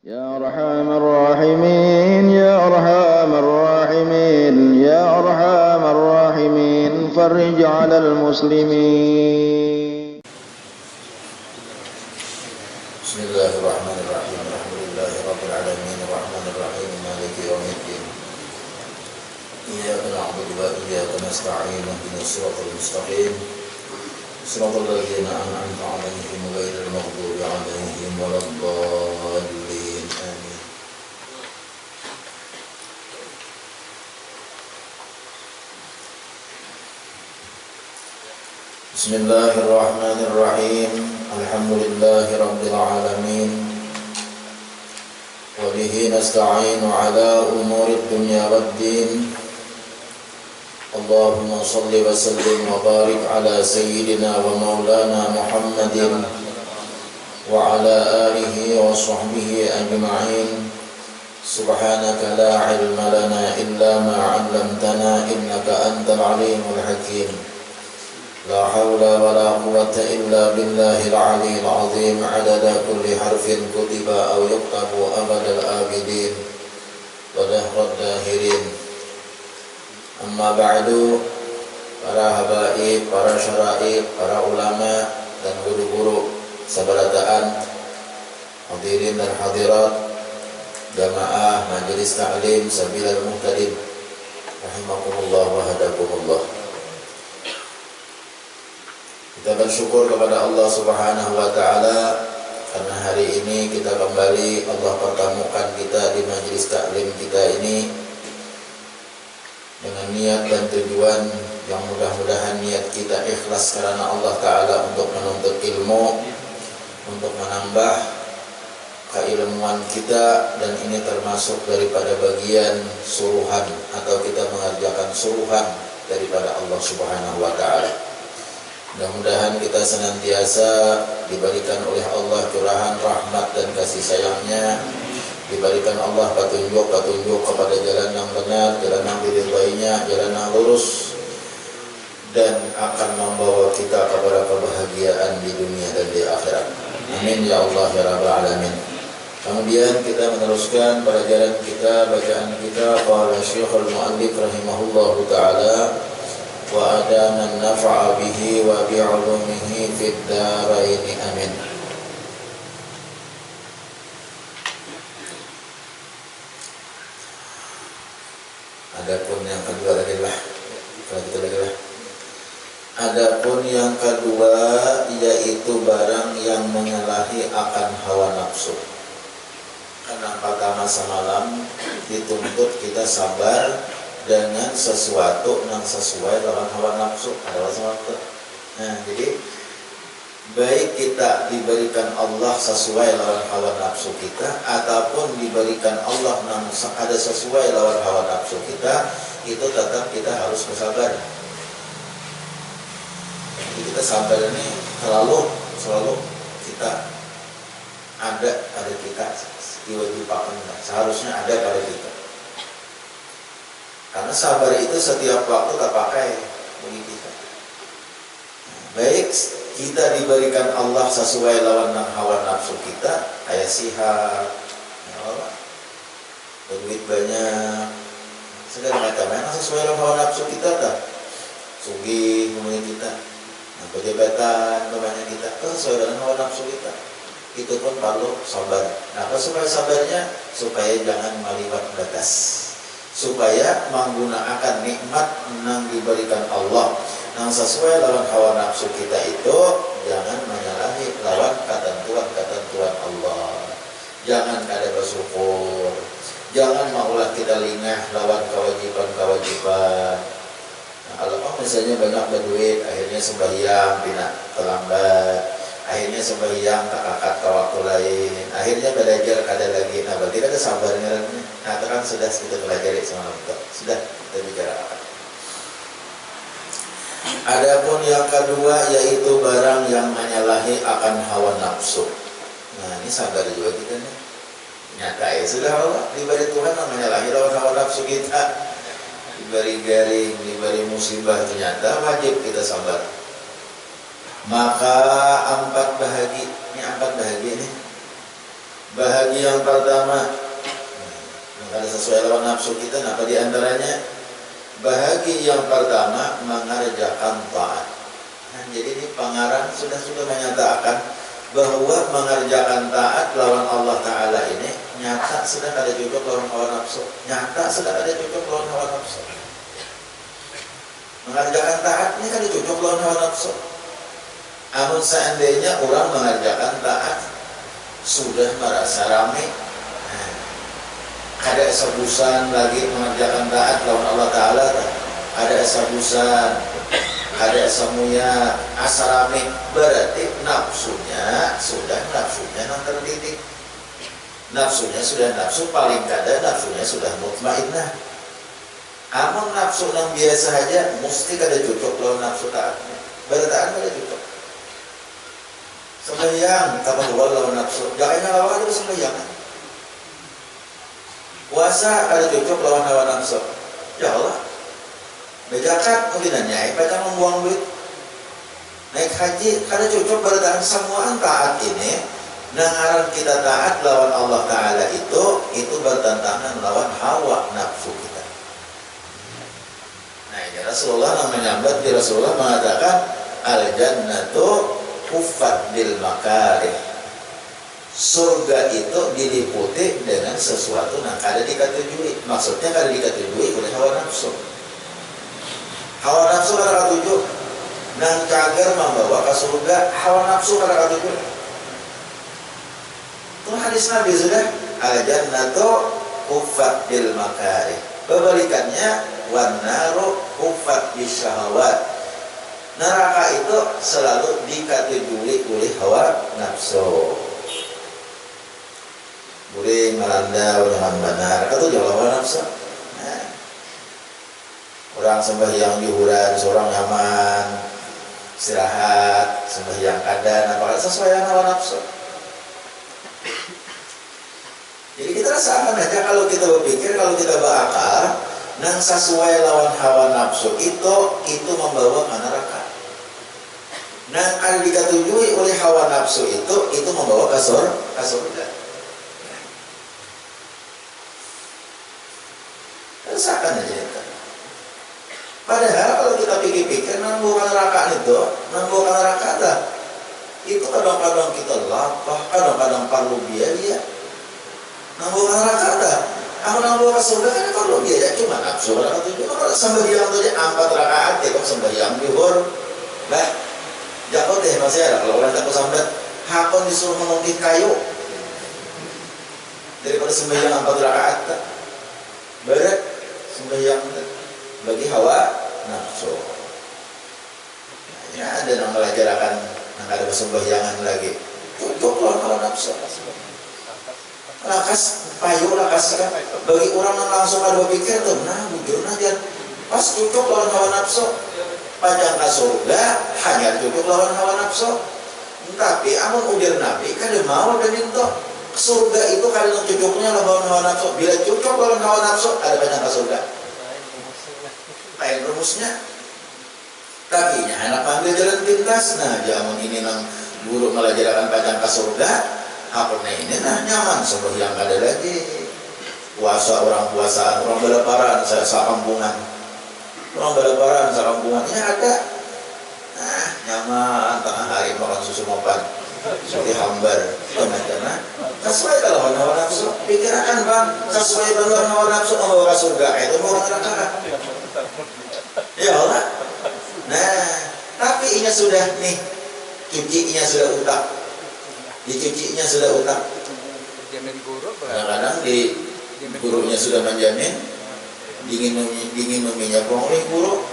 يا أرحم الراحمين يا أرحم الراحمين يا أرحم الراحمين فرج على المسلمين. بسم الله الرحمن الرحيم الحمد لله رب العالمين الرحمن الرحيم مالك يوم الدين إياك نعبد وإياك نستعين اهدنا الصراط المستقيم صراط الذين أنعمت عليهم غير المغضوب عليهم ولا الضالين آمين. بسم الله الرحمن الرحيم الحمد لله رب العالمين وبه نستعين على أمور الدنيا والدين. اللهم صل وسلم وبارك على سيدنا ومولانا محمد وعلى آله وصحبه أجمعين. سبحانك لا علم لنا إلا ما علمتنا إنك أنت العليم الحكيم. لا حول ولا قوة إلا بالله العلي العظيم عدد كل حرف كتب أو يكتب أبد الآبدين ودهر الداهرين. Amma ba'du, para habaib, para syaraib, para ulama dan guru-guru sabarataan, hadirin dan hadirat, jamaah majelis ta'lim sabilal muhtadin, rahimakumullah wa hadakumullah. Kita bersyukur kepada Allah Subhanahu wa taala karena hari ini kita kembali Allah pertemukan kita di majelis ta'lim kita ini dengan niat dan tujuan yang mudah-mudahan niat kita ikhlas karena Allah Ta'ala untuk menuntut ilmu, untuk menambah keilmuan kita, dan ini termasuk daripada bagian suruhan atau kita mengerjakan suruhan daripada Allah Subhanahu wa Ta'ala. Mudah-mudahan kita senantiasa diberikan oleh Allah curahan rahmat dan kasih sayangnya, diberikan Allah petunjuk kepada jalan yang benar, jalan yang diridhoinya, jalan yang lurus, dan akan membawa kita kepada kebahagiaan di dunia dan di akhirat. Amin ya Allah ya Rabbal alamin. Kemudian kita meneruskan pelajaran kita, bacaan kita. Qala Syekhul Mu'allif rahimahullahu taala wa adana an-naf'a bihi wa bi'ulumihi fid darain amin. Adapun yang kedua Adapun yang kedua yaitu barang yang menyalahi akan hawa nafsu. Karena pada masa malam dituntut kita sabar dengan sesuatu yang sesuai dengan hawa nafsu. Ada sesuatu. Nah, jadi baik kita diberikan Allah sesuai lawan hawa nafsu kita, ataupun diberikan Allah yang ada sesuai lawan hawa nafsu kita, itu tetap kita harus bersabar. Jadi kita sabar ini selalu kita ada pada kita, diwajibkan, seharusnya ada pada kita. Karena sabar itu setiap waktu tak pakai bagi kita. Baik kita diberikan Allah sesuai lawan hawa nafsu kita, kayak sihat, duit banyak, segala macam yang sesuai lawan hawa nafsu kita, tak sugih umumnya kita, pejabatan umumnya kita, sesuai dengan hawa nafsu kita, itu pun perlu sabar. Nah, apa supaya sabarnya? Supaya jangan meliwat batas, supaya menggunakan nikmat yang diberikan Allah yang sesuai lawan hawa nafsu kita itu, jangan menyalahi lawan ketentuan Allah. Jangan kada bersyukur, jangan maulah kita lingah lawan kewajiban. Nah, kalau misalnya banyak berduit, akhirnya sembahyang tidak terlambat, akhirnya sembahyang tak akad ke waktu lain, akhirnya belajar kada lagi. Nah, berarti kada sabarnya. Nah, itu kan sudah kita pelajari semalam, sudah kita bicara. Adapun yang kedua yaitu barang yang menyalahi akan hawa nafsu. Nah, ini sadar juga kita nih. Nyata ya sudah Allah diberi Tuhan yang menyalahi hawa nafsu kita. Diberi garing, diberi musibah, ternyata wajib kita sabar. Maka empat bahagia ini Bahagia yang pertama, kalau sesuai lawan nafsu kita, apa diantaranya? Bahagia yang pertama mengerjakan taat. Nah, jadi ini pengarang sudah menyatakan bahwa mengerjakan taat lawan Allah Ta'ala ini nyata sedang ada cocok lawan hawa nafsu. Nyata sedang ada cocok lawan hawa nafsu. Mengerjakan taat ini kan cocok lawan hawa nafsu. Namun seandainya orang mengerjakan taat sudah merasa ramai, ada esabusan lagi mengerjakan taat lawan Allah Ta'ala, ada esabusan, ada esamuya, asarame, berarti nafsunya nang terdidik. Nafsunya sudah nafsu, paling kada nafsunya sudah mutmainnah. Amun nafsu yang biasa saja, mesti kada cocok lawan nafsu taatnya. Bertaat kada cocok. Sembahyang, kapan luar lawan nafsu. Jangan lawan itu sembahyang. Puasa ada cocok lawan hawa nafsu. Ya Allah. Bejakat mungkin nyai, pacar membuang duit. Naik haji ada cocok bertahan semua taat ini. Nangaran kita taat lawan Allah Ta'ala itu bertentangan lawan hawa nafsu kita. Nah ini Rasulullah yang menyambat di Rasulullah mengatakan al-jannatu huffat bil makarih. Surga itu diliputi dengan sesuatu yang kada dikatujui. Maksudnya kada dikatujui oleh hawa nafsu. Hawa nafsu kada katuju nang cager membawa ke surga, hawa nafsu kada katuju. Itu hadis Nabi sudah al-jannatu huffat bil makarih. Kebalikannya wan naru huffat bisyahawat. Neraka itu selalu dikatujui oleh hawa nafsu. Boleh melanda dengan benar, itu jauh hawa nafsu. Nah, orang sembahyang dihuran, seorang nyaman, istirahat, sembahyang kada, apakah sesuai dengan hawa nafsu? Jadi kita rasakan aja kalau kita berpikir, kalau kita berakal, nang sesuai lawan hawa nafsu itu membawa ke neraka. Nang kalau dikatujui oleh hawa nafsu itu membawa ke surga. Rasakan aja itu. Padahal kalau kita pikir-pikir, nang bukan neraka itu kadang-kadang kita lapar, kadang-kadang perlu biaya. Nambah neraka ada, aku nambah surga kan kalau biaya cuma nafsu orang itu kalau sembahyang tu je 4 rakaat ya kok sembahyang zuhur, bah, jauh deh masih ada kalau orang tak sambat, hakon disuruh menunggu kayu daripada sembahyang 4 rakaat, berat sembahyang bagi hawa nafsu. Ya ada yang melajarakan, yang ada sembahyangan lagi, cocok lawan hawa nafsu. Lakas payu lakas kan bagi orang yang langsung ada berpikir tuh nah bujur aja pas cocok lawan hawa nafsu panjang ke surga hanya cocok lawan hawa nafsu. Tapi amun ujar Nabi kan dia mau dan minta surga itu kalau cocoknya lawan hawa nafsu. Bila cocok lawan hawa nafsu ada panjang ke surga lain rumusnya. Tapi anak panggil jalan pintas. Nah jamun ini nang guru melajarkan panjang ke surga. Apa ini nyaman sembahyang ada lagi. Puasa orang puasaan, orang balaparan sakampungan. Orang balaparan sakampungannya ada. Nah, nyaman tengah hari makan susu mapan. Seperti hambar, teman-teman. Sesuai kalau hawa nafsu, pikirkan bang, sesuai dengan hawa nafsu membawa ke surga itu mau neraka. Ya Allah. Nah, tapi ini sudah nih, cucinya sudah utang. Dicucinya sudah utang. Kadang-kadang di gurunya sudah menjamin dingin minyak oleh guru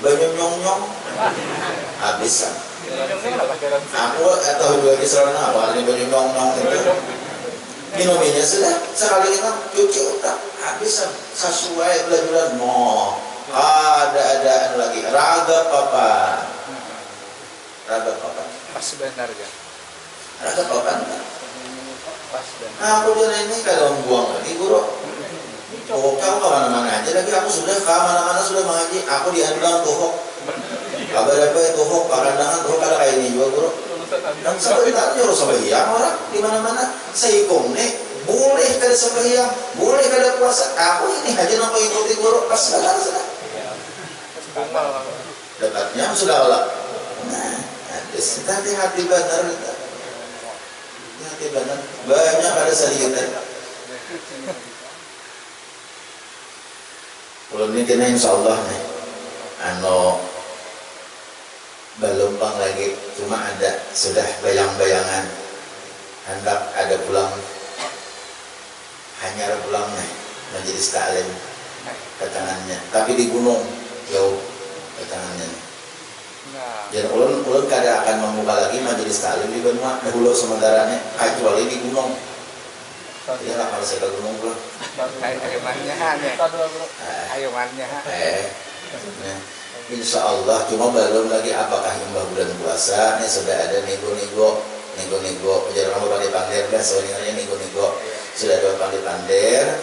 banyak nyong habisan. Aku atau dua kisrana awal ini banyak nyong itu minuminya sudah sekali itu cuci utang habisan sesuai bulan mau ada lagi raga papan pas sebenarnya. Rasa papan kan? Nah aku dia ini kalau buang lagi guru. Oh kamu kemana-mana aja lagi aku sudah kemana-mana sudah mengaji. Aku diandang tuhok. Kabar apa tuhok? Pakandangan tuhok ada kayak ini juga guru. Dan sampai tak nyuruh sembahyang orang di mana-mana. Saikong nih boleh kada sembahyang, boleh kada puasa. Aku ini hanya nampak ikuti guru pas segala dekatnya sudah lah. Nah, hati-hati benar. Hati benar. Banyak ada saliatan. Kalau ini kena insyaallah nih. Belum bang lagi, cuma ada sudah bayang-bayangan hendak ada pulang, hanya pulang nih majelis taklim ketangannya, tapi di gunung jauh ketangannya. Dan ulun kada akan membuka lagi majelis taklim di Benua dahulu sementaranya kecuali di gunung. Ya lah kalau saya ke gunung pulang. Ayumannya. Insya Allah, cuma belum lagi apakah imbah bulan puasa ini sudah ada nego-nego jangan kamu pandir-pandir dah soalnya nego-nego sudah ada pandir-pandir.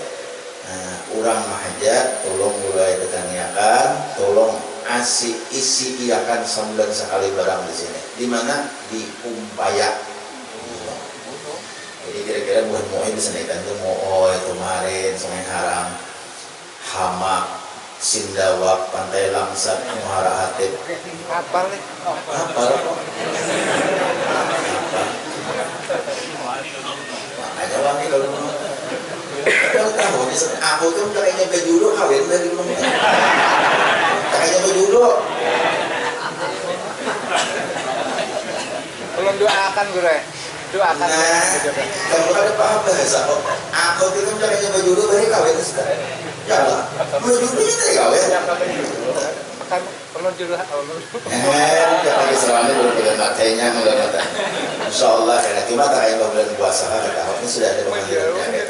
Urang mahajat tolong mulai ditanyakan, tolong isi iakan sebulan sekali barang di sini. Di mana? Di Umpaya. Jadi kira-kira buat mu'in bisa naikkan tuh mu'oy kemarin Sungai Haram, Hamak, Sindawak, Pantai Langsat, Muara Hatip. Apal nih? Apal. Makanya wangi kalau tahu aku tuh kayaknya bejulu kawin dari rumah. Kayaknya bejulu. Belum doakan gue. Doakan. Nah, kamu ada paham bahasa kok. Aku tuh kayaknya bejulu dari kawin sekarang. Ya lah, bejulu itu kawin. Kan belum jodoh. Jangan keseruannya belum kita matanya menggunakan. Insya Allah karena kita tak kayak bulan puasa kata ini sudah ada pemanggilannya.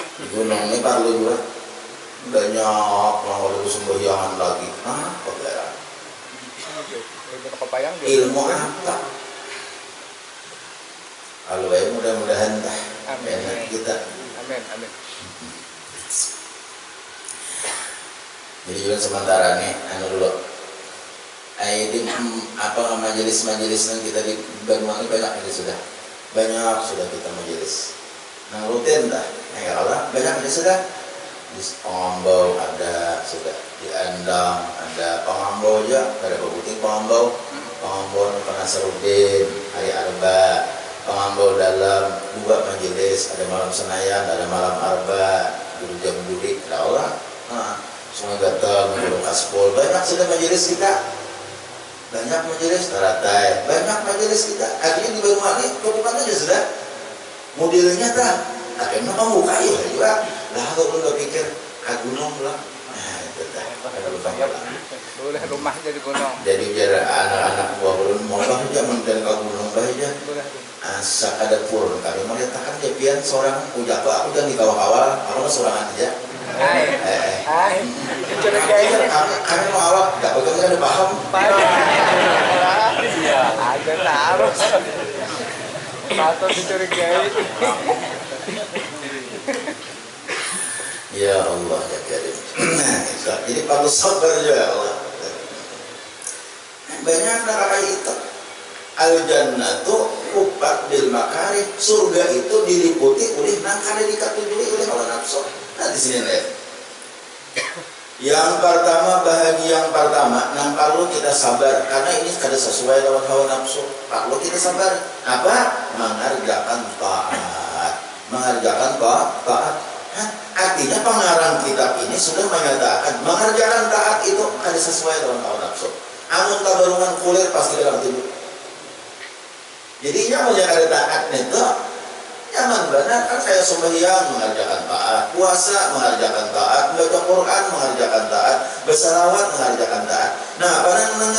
Di gunung ini perlu juga banyak orang sembahyangan lagi. Pegara. Ilmu apa? Kalau mudah-mudahan enak kita. Amin. Jadi juga sementara nih, dulu. Di majelis-majelis yang kita di Banyuwangi banyak sudah kita majelis. Nah rutin dah, ya Allah banyak sudah. Di Pangambau ada sudah, di Endang ada Pangambau aja, ada Babuting Pangambau Penasarudin, Hari Arba, Pangambau dalam 2 majelis, ada malam Senayan, ada malam Arba, Guru Jambudi, ada Allah. Sungai Gatel, Guru Kaspol, banyak sudah majelis kita. Banyak majelis Taratai, banyak majelis kita. Akhirnya di Banyuwangi, kebukaan aja sudah. Modelnya tak, akhirnya kamu buka ya juga. Lah kalau lu pikir gunung lah. Nah itu dah. Boleh rumah jadi gunung. Jadi biar anak-anak buah belum mau lah zaman dari ke gunung bahaya. Asa ada pur, kami mengatakan dia pian seorang udah aku jangan dikawal-kawal, aku mah seorang aja. Hai. Kami mau awak, nggak bagaimana ada paham. Ada taruh. Patut dicurigai. Ya Allah ya Karim. Jadi perlu sabar ya Allah. Banyak neraka itu. Al-jannatu upat bil makarih. Surga itu diliputi oleh nangkara dikatujui oleh hawa nafsu. Nah di sini lihat. Yang pertama, nang perlu kita sabar karena ini kada sesuai dengan hawa nafsu. Perlu kita sabar. Apa? Mengerjakan taat. Artinya pengarang kitab ini sudah menyatakan mengerjakan taat itu kada sesuai dengan hawa nafsu. Amun tabarungan kulir pasti dalam tidur. Jadi nyaman yang ada taat itu nyaman benar kan saya sembahyang mengerjakan taat, puasa mengerjakan taat, baca Quran mengerjakan taat, bersalawat mengerjakan taat. Nah, pada nang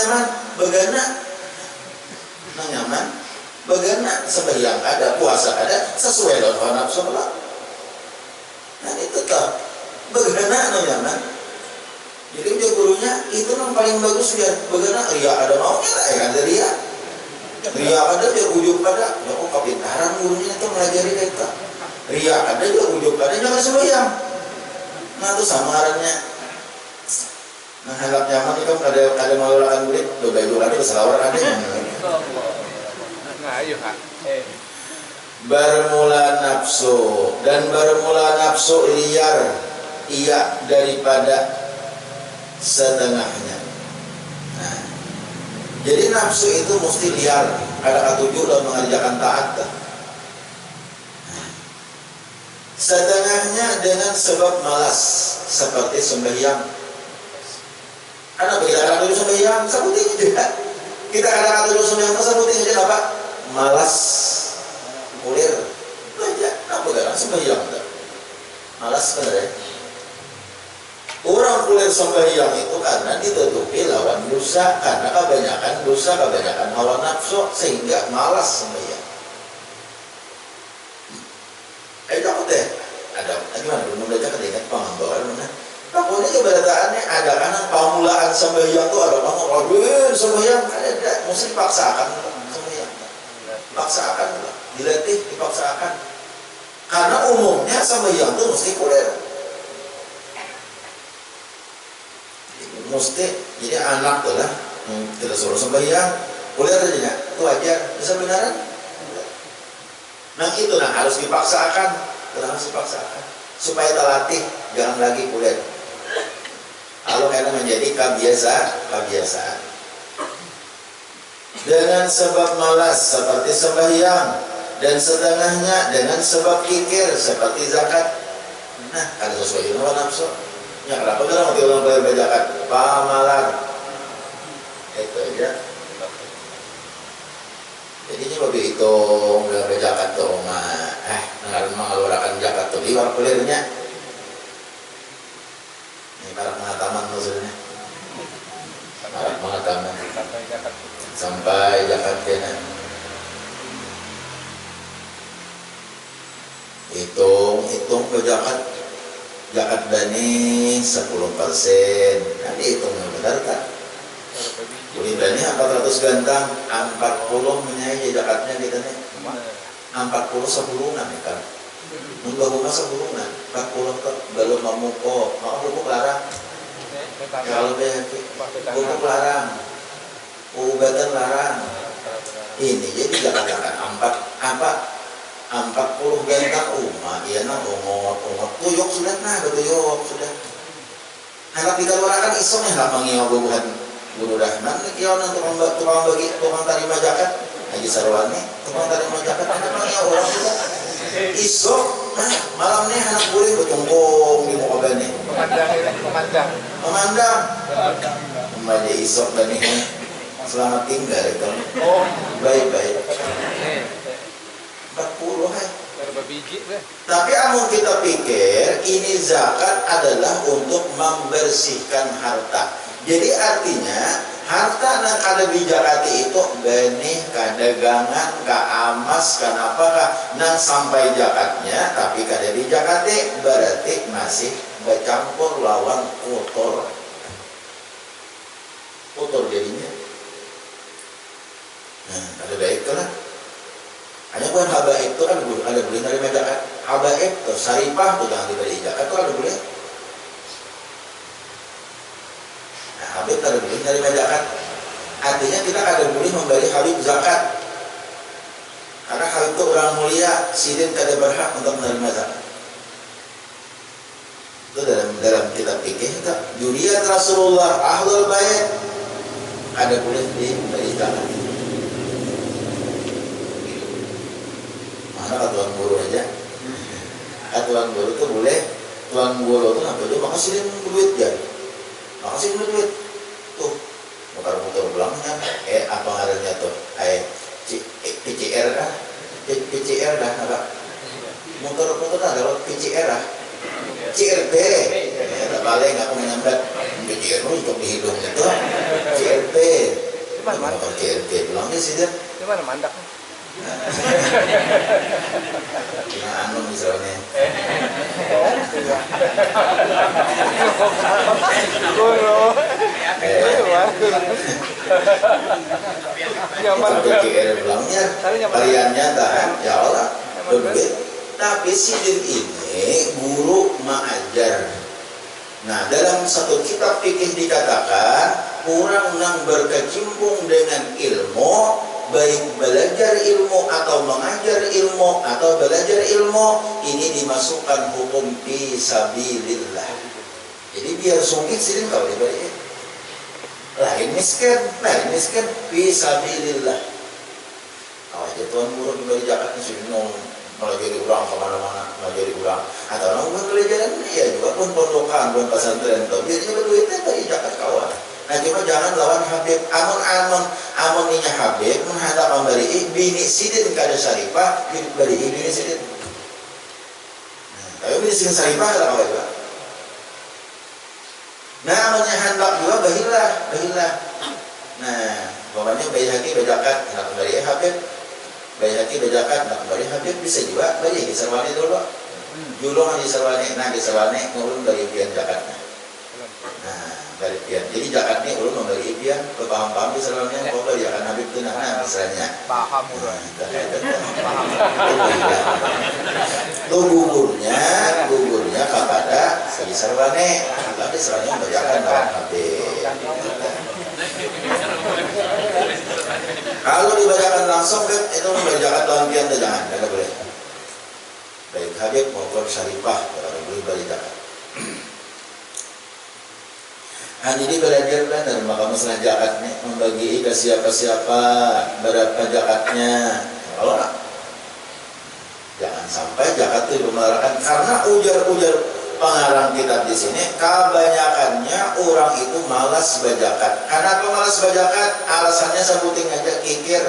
nyaman begana sembahyang ada, puasa ada, sesuai dengan hawa nafsu lah. Nah itu tuh begana nang nyaman. Jadi dia gurunya itu yang paling bagus ya. Begana ria ada maunya lah ya kan ria. Ria ada dia ujuk ada. Ya kok kapitaran gurunya itu melajari kita. Ria ada dia ujuk ada jangan sembahyang. Nah itu samarannya. Nah, halap nyaman itu kada mengulakan kulit, dobai dua kali keselawar ada. Nah, ayo ha. Bermula nafsu dan bermula nafsu liar ia daripada setengahnya. Nah, jadi nafsu itu mesti liar, ada ketujuh dalam mengerjakan taat. Setengahnya dengan sebab malas, seperti sembahyang. Karena bagi kita ketujuh sembahyang, sabutinya juga. Kita ada ketujuh sembahyang, sabutinya juga apa? Malas, kulir, itu aja. Apa gak sembahyang? Malas bener ya. Orang kulir sembahyang itu karena ditutupi lawan dosa, karena kebanyakan dosa, kebanyakan hawa nafsu sehingga malas sembahyang. Takut deh. Ada gimana? Belum belajar ketika pengambaran mana? Pokoknya keberadaannya ada karena pamulaan sembahyang tuh ada orang ngomongin sembahyang ada, mesti dipaksakan sembahyang. Paksakan, dilatih, dipaksakan. Karena umumnya sembahyang tuh mesti kulir. Mesti jadi anak tuh lah kita suruh sembahyang kuliah aja itu wajar bisa beneran. Nah itu harus dipaksakan, harus dipaksakan supaya terlatih, jangan lagi kuliah. Kalau karena menjadi kebiasaan dengan sebab malas seperti sembahyang dan setengahnya dengan sebab kikir seperti zakat. Nah ada sesuai dengan nafsu. Ya kenapa kita mau orang bayar zakat? Pamalan. Itu aja. Jadi ini bagi itu bayar zakat tuh mah mengeluarkan zakat tuh di luar kulirnya. Ini para pengataman maksudnya. Para pengataman sampai zakat kena. Hitung zakat bani 10%. Nanti hitung benar tak? Beli bani 400 gantang, 40 menyai zakatnya kita nih. 40 sebulungan ya kan? Membangun sebulungan, 40 belum memukul, mau pupuk larang. Kalau pupuk larang, obatan larang. Ini jadi zakat 40 gantang iya nah ungot tuyuk sudah tuyuk sudah. Harap dikeluarkan isong ya nggak mengiau bubuhan guru rahman kiau tukang terima zakat Haji Sarwani tukang terima zakat anak mengiau orang sudah isok malamnya anak boleh bertunggung di muka bani memandang kembali isok bani selamat tinggal itu baik 40 Tapi amun kita pikir ini zakat adalah untuk membersihkan harta. Jadi artinya harta yang ada di zakati itu benih, kadagangan, kaamas, kenapa nang sampai zakatnya tapi kada di zakati berarti masih bercampur lawan kotor jadinya. Nah, ada baik lah. Hanya bukan habaib itu kan ada boleh nerima zakat. Habaib itu saripah itu jangan diberi zakat itu ada boleh. Nah, habib ada boleh nerima zakat. Artinya kita ada boleh memberi habib zakat. Karena habib itu orang mulia, sidin kada berhak untuk menerima zakat. Itu dalam kitab fikih itu Juriyat Rasulullah Ahlul Bait ada boleh diberi zakat. Tuan guru aja, tuan guru itu boleh, tuan guru itu apa dia makasihin duit ya, makasihin duit, tuh, muter belakangnya, apa ngarannya tuh, PCR dah, PCR dah, apa, muter ada PCR dah, CRP, tak balik aku menyambat, PCR untuk di hidung itu, CRP, CRP, bilangnya sih dia, di mana mandak? Nah, anu misalnya PGR bilangnya variannya tahan ya Allah berbeda. Tapi sidin ini guru mengajar Nah, dalam satu kitab fikih dikatakan orang yang berkecimpung dengan ilmu, baik belajar ilmu atau mengajar ilmu atau belajar ilmu, ini dimasukkan hukum fisabilillah. Jadi biar sungguh sini kalau dibalik lain miskin fisabilillah. Awas Tuhan buruk dari zakat ni sudah melajari ulang kemana-mana, melajari ulang. Atau orang buat pelajaran ya juga pun pondokan, pun pesantren tu. Biar juga duitnya dari zakat kawan. Nah cuma jangan lawan Habib. Amun ninya Habib menghadap memberi bini sidin kada syarifah, beri bini sidin. Tapi bini sidin syarifah ada apa juga? Nah amunnya hendak juga bahilah. Nah, pokoknya bayi haki berzakat, nak kembali Habib. Bayi haki berzakat, nak kembali Habib bisa juga bagi di sarwani dulu. Julungan di sarwani, nah di sarwani ngulun dari pian zakatnya. Nah, dari pian. Jadi zakat ni ulun memberi pian, paham di sarwani yang kau beri akan Habib tu nah misalnya. Paham udah. Itu gugurnya kepada si sarwani. Tapi sarwani membacakan lawan Habib. Kalau dibacakan langsung itu membacakan lawan pian tu jangan, tidak boleh. Baik Habib maupun syarifah kalau boleh bacakan. Hanya ini belajar benar maka masalah zakat ni membagi ke siapa-siapa berapa zakatnya. Kalau nak jangan sampai zakat itu dibenarkan karena ujar-ujar pengarang kitab di sini kebanyakannya orang itu malas berzakat. Kenapa malas berzakat? Alasannya sebutin aja kikir.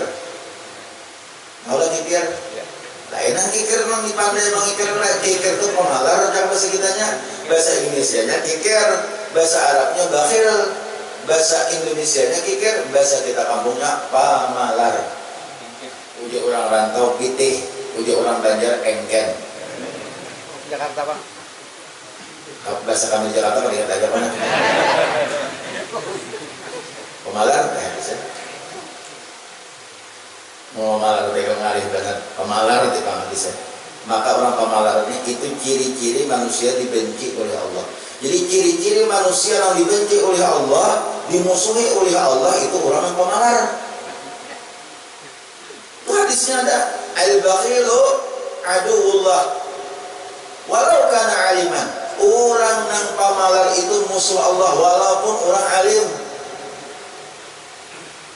Maulah kikir. Lain yang kikir memang dipandai mengikir lah. Kikir itu pemalar dalam bahasa kitanya. Bahasa Indonesianya kikir, bahasa Arabnya bakhil, bahasa Indonesianya kikir, bahasa kita kampungnya pamalar. Uji orang rantau pitih, uji orang Banjar engken. Jakarta Pak. Bahasa kami di Jakarta kalau dikata aja mana? Pemalar, bisa. Mau malar mereka ngalih banget pemalar di pangan bisa. Maka orang pemalar ini itu ciri-ciri manusia dibenci oleh Allah. Jadi ciri-ciri manusia yang dibenci oleh Allah, dimusuhi oleh Allah itu orang yang pemalar. Itu hadisnya ada al-bakhilu aduwullah walau kana aliman. Orang yang pemalar itu musuh Allah walaupun orang alim.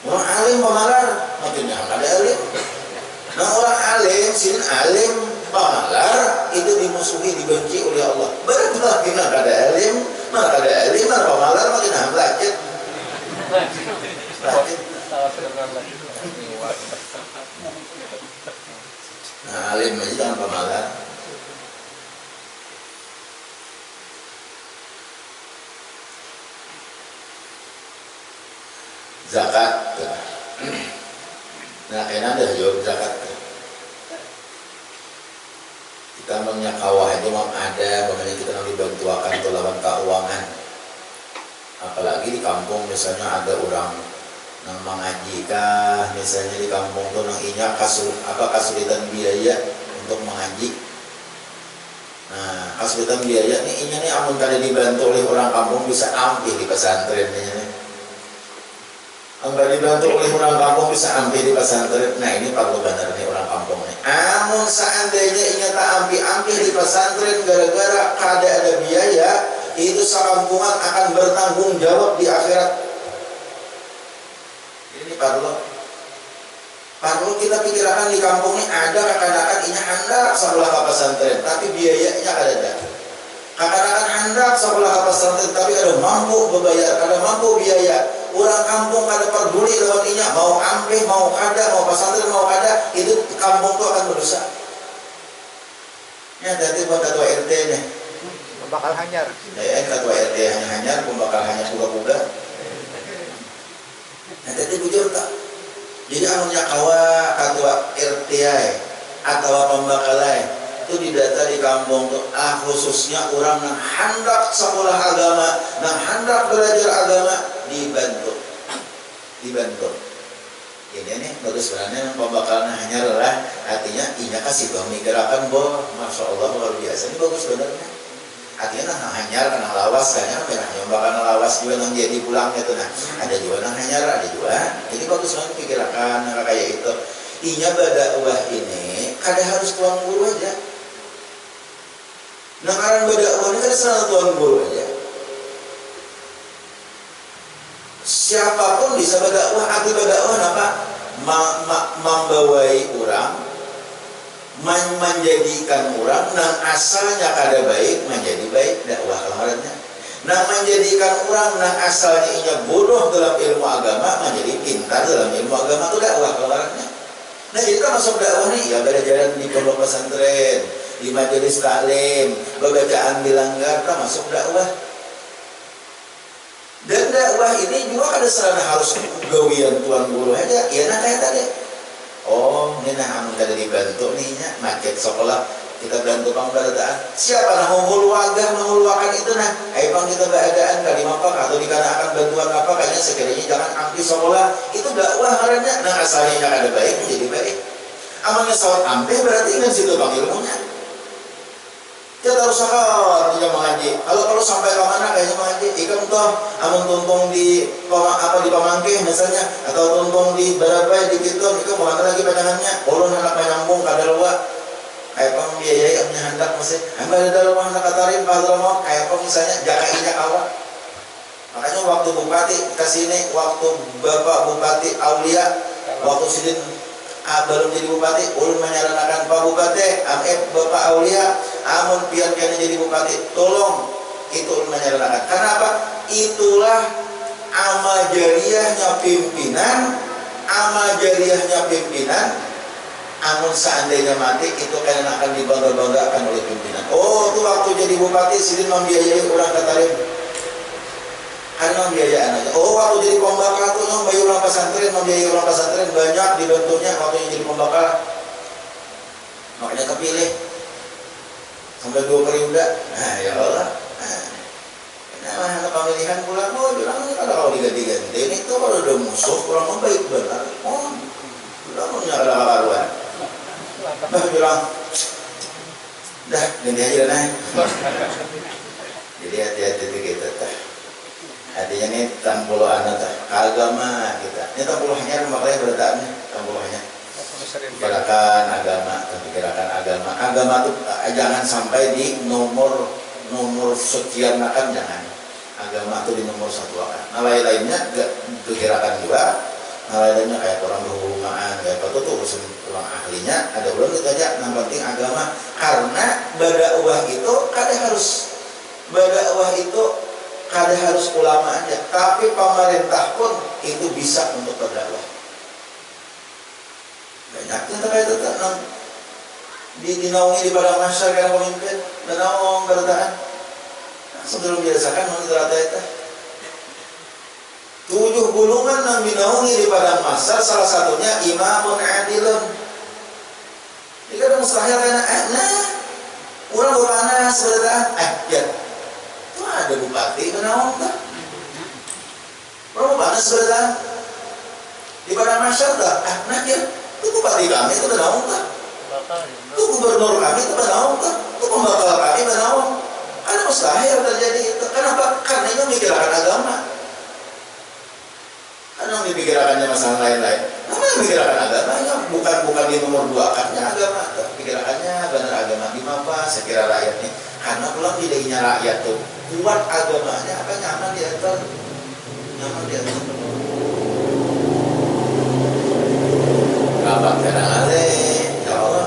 Orang alim pemalar, maksudnya ada alim. Nah orang alim, sin alim pemalar itu dimusuhi, dibenci oleh Allah. Benar kita ada alim, mana ada alim, mana pemalar makin hamlakit. Nah alim aja jangan pemalar. Zakat. Nah, enak dah jawab zakat. Kita menyakawah itu memang ada, bagaimana kita nanti dibantuakan untuk lawan keuangan. Apalagi di kampung misalnya ada orang yang mengaji kah, misalnya di kampung tuh nang inya kesulitan biaya untuk mengaji. Nah, kesulitan biaya nih inya nih amun kada dibantu oleh orang kampung bisa ampih di pesantren nih. Angga dibantu oleh orang kampung bisa ambil di pesantren. Nah ini perlu benar nih orang kampung nih. Amun seandainya ingin tak ambil di pesantren gara-gara kada ada biaya, itu sekampungan akan bertanggung jawab di akhirat. Ini perlu kita pikirkan di kampung ini ada kakak-kakak ini hendak sekolah ke pesantren, tapi biayanya kada ada. Kakak-kakak hendak sekolah ke pesantren, tapi kada mampu berbayar, kada mampu biaya. Orang kampung kada peduli lawan inya, mau ampe, mau kada, mau pesantren, mau kada, itu kampung itu akan berdosa. Ya, tadi buat ketua RT nih. Bakal hanyar. Ketua RT hanyar, pembakal hanyar kuda-kuda. Nah, tadi bujur tak. Jadi anunya ketua RT atau pembakalai itu didata di kampung tuh, khususnya orang yang hendak sekolah agama, yang hendak belajar agama, dibantu. Ini nih bagus sebenarnya pembakalan hanya adalah artinya inya kasih pemikiran boh, masya Allah luar biasa, ini bagus sebenarnya. artinya nah hanyar karena lawas kayaknya merah nyoba karena lawas juga nang jadi pulangnya tuh nah ada juga nang hanyar ada juga jadi bagus banget pikirkan kayak itu inya badakwah ini kada harus tuan guru aja nah karena badakwah ini kada selalu tuan guru aja siapapun bisa badakwah arti badakwah apa membawai orang menjadikan orang nang asalnya kada baik menjadi baik dakwah kelarannya nang menjadikan orang nang asalnya inya bodoh dalam ilmu agama menjadi pintar dalam ilmu agama itu dakwah kelarannya nah jadi kan masuk dakwah nih ya belajaran di pondok pesantren di majelis taklim bacaan dilanggar kan masuk dakwah dan dakwah ini juga kada serana harus gawian tuan guru aja ya nah kayak tadi oh, ini nah amun kada dibantu nih nya macet sekolah kita bantu pembelajaran. Siapa nah menghulu wagah menghuluakan itu nah. Ayo pang kita beradaan kali mapak atau dikarenakan bantuan apa kayaknya sekiranya jangan ambil sekolah itu dakwah karena nah asalnya kada baik menjadi baik. Amalnya sawat ampe berarti kan situ bang ilmunya. Kita harus sakar tidak mengaji. Kalau sampai ke mana kayaknya mengaji. Ikan toh amun tuntung di di pamangkeh misalnya atau tuntung di barabai di kiton itu mana lagi panjangannya. Ulun anak menyambung kadalwa. Kayak pang biaya yang hendak masih. Ambil ada rumah anak katarim padahal kayak pang misalnya jaga injak awak. Makanya waktu bupati ke sini, waktu bapak bupati Aulia, waktu sidin belum jadi bupati, ulun menyarankan Pak Bupati, Bapak Aulia, amun pian jadi bupati, tolong itu ulun menyarankan. Kenapa? Itulah amal jariyahnya pimpinan, amun seandainya mati itu kan akan dibangga-banggakan oleh pimpinan. Oh, itu waktu jadi bupati sidin membiayai orang Katarim. Karena membiayai aja. Oh, waktu jadi pembakar tuh membiayai orang pesantren, membiayai orang pesantren banyak dibantunya waktu jadi pembakar. Makanya kepilih sampai 2 periode. Nah, ya Allah. Nah, pemilihan pula bilang kalau diganti-ganti ini tuh kalau udah musuh kurang baik benar. Oh, bilang punya ada karuan. Nah, bilang dah ganti aja lah. Jadi hati-hati kita tah. Artinya ini tampuluh anak agama kita. Ini tampuluh hanya makanya berataannya tampuluh hanya. Pikirkan agama. Agama itu jangan sampai di nomor sekian akan jangan. Agama itu di nomor 1 akan. Nah lainnya pikirkan juga. Nah lainnya kayak orang berhubungan kayak apa tuh urusan orang ahlinya. Ada ulang kita aja. Yang penting agama. Karena badakwah itu kada harus ulama aja, tapi pemerintah pun itu bisa untuk berdakwah. Banyak yang terkait tentang dinaungi di padang mahsyar yang pemimpin, menaung berdaan. Sebelum biasakan mau terata itu 7 gulungan yang dinaungi di padang mahsyar, salah satunya imamun adilun. Jadi kan mustahil karena orang berpanas berdaan, ya. Ada bupati menaung tak? Berapa panas sebenarnya? Di padang mahsyar tak? Nah ya, itu bupati kami itu menaung tak? Itu gubernur kami itu menaung tak? Itu pembakal kami menaung. Karena mustahil terjadi itu. Kenapa? Karena itu memikirkan agama. Karena memikirkannya masalah lain-lain. Namanya memikirkan agamanya bukan di nomor 2 akarnya agama. Pikirkannya benar agama di mana? Sekira rakyat ini. Karena pulang tidaknya rakyat tuh kuat agamanya apa nyaman diatur. Kapan kadang ya Allah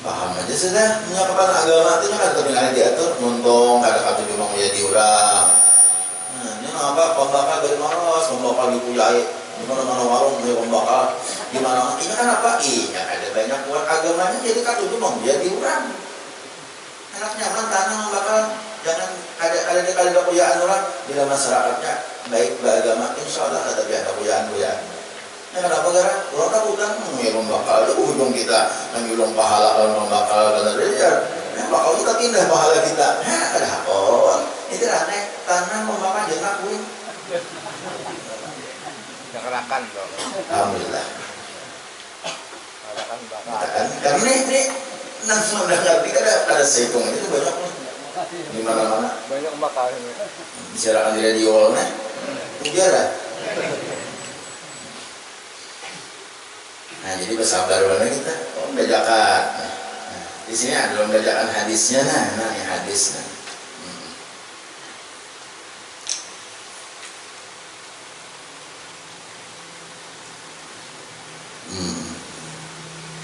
paham aja sudah menyampaikan agama itu kan kedengaran diatur untung kada kata cuma menjadi orang. Nah ini apa pembakar dari maros pembakar dipuyai di mana-mana warung punya pembakar di mana ini kan apa iya ada banyak kuat agamanya jadi kan cuma menjadi orang. Enak nyaman tanah membakar jangan ada kuyaan orang bila masyarakatnya baik beragama insya Allah ada kuyaan. Nah kenapa gara orang tak bukan mengirim bakal itu ujung kita mengirim pahala kalau membakal benar ya bakal kita pindah pahala kita ada apa itu aneh tanah membakar jangan kuing jangan akan dong. Alhamdulillah Akan bakar. karena ini nang mendengar kita ada sehitung itu banyak Di mana-mana. Banyak bakal ini. Bicarakan di radio nah. Biarlah. Nah, jadi bersabar mana kita? Membacakan. Nah, di sini ada membacakan hadisnya nah ini hadis nah.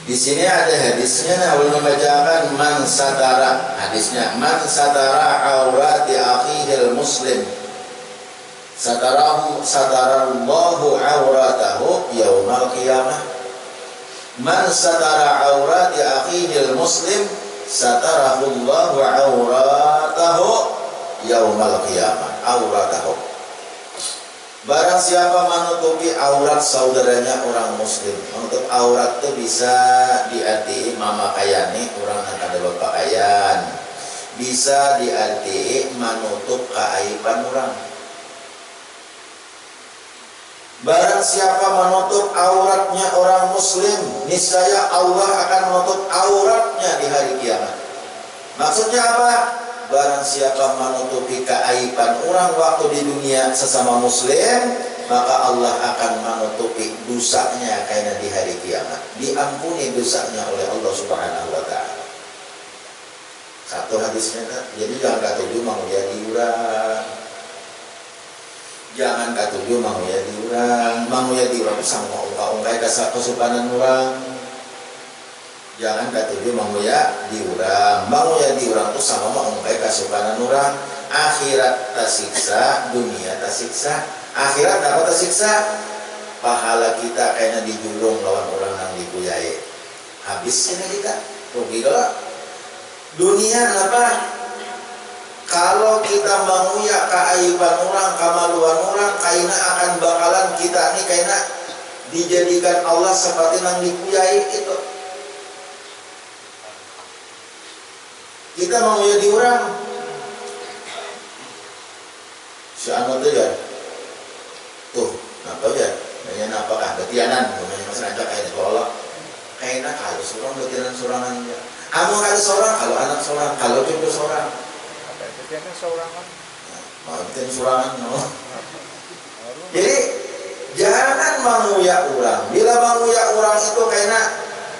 Di sini ada hadisnya, nah membacakan man satara, hadisnya man satara aurati akhihil muslim satarallahu auratahu yaumal qiyamah. Man satara aurati akhihil muslim satarahullahu auratahu yaumal qiyamah. Auratahu, barang siapa menutupi aurat saudaranya orang muslim. Menutup aurat itu bisa diarti mama kayani orang yang ada bapak kayan, bisa diarti menutup keaiban orang. Barang siapa menutup auratnya orang muslim, niscaya Allah akan menutup auratnya di hari kiamat. Maksudnya apa? Barang siapa menutupi keaiban orang waktu di dunia sesama muslim, maka Allah akan menutupi dosanya karena di hari kiamat. Diampuni dosanya oleh Allah Subhanahu wa taala. Satu hadisnya, jadi jangan katuju mau ya diurang. Jangan katuju mau ya diurang. Mau ya diurang sama ungkai kesukanan orang. Jangan katuju mau ya diurang. Mau ya diurang itu sama ungkai kesukanan orang. Akhirat tersiksa, dunia tersiksa. Akhirat apa tersiksa? Pahala kita kayaknya dijulung lawan orang yang dibuyai. Habisnya kita rugi kalau dunia apa? Kalau kita menguyak keaiban orang, kemaluan orang, kaina akan bakalan kita ini kaina dijadikan Allah seperti yang dibuyai itu. Kita mau jadi orang. Si anu tuh ya. Tuh, apa ya? Nanya apakah betianan? Namanya masih ada kayak kalau kayaknya kalau seorang betianan sorangan ya. Kamu kali seorang, kalau anak seorang, kalau cucu seorang. Apa betianan sorangan? Mau betianan sorangan, no. Jadi jangan menguyak orang. Bila menguyak orang itu kayaknya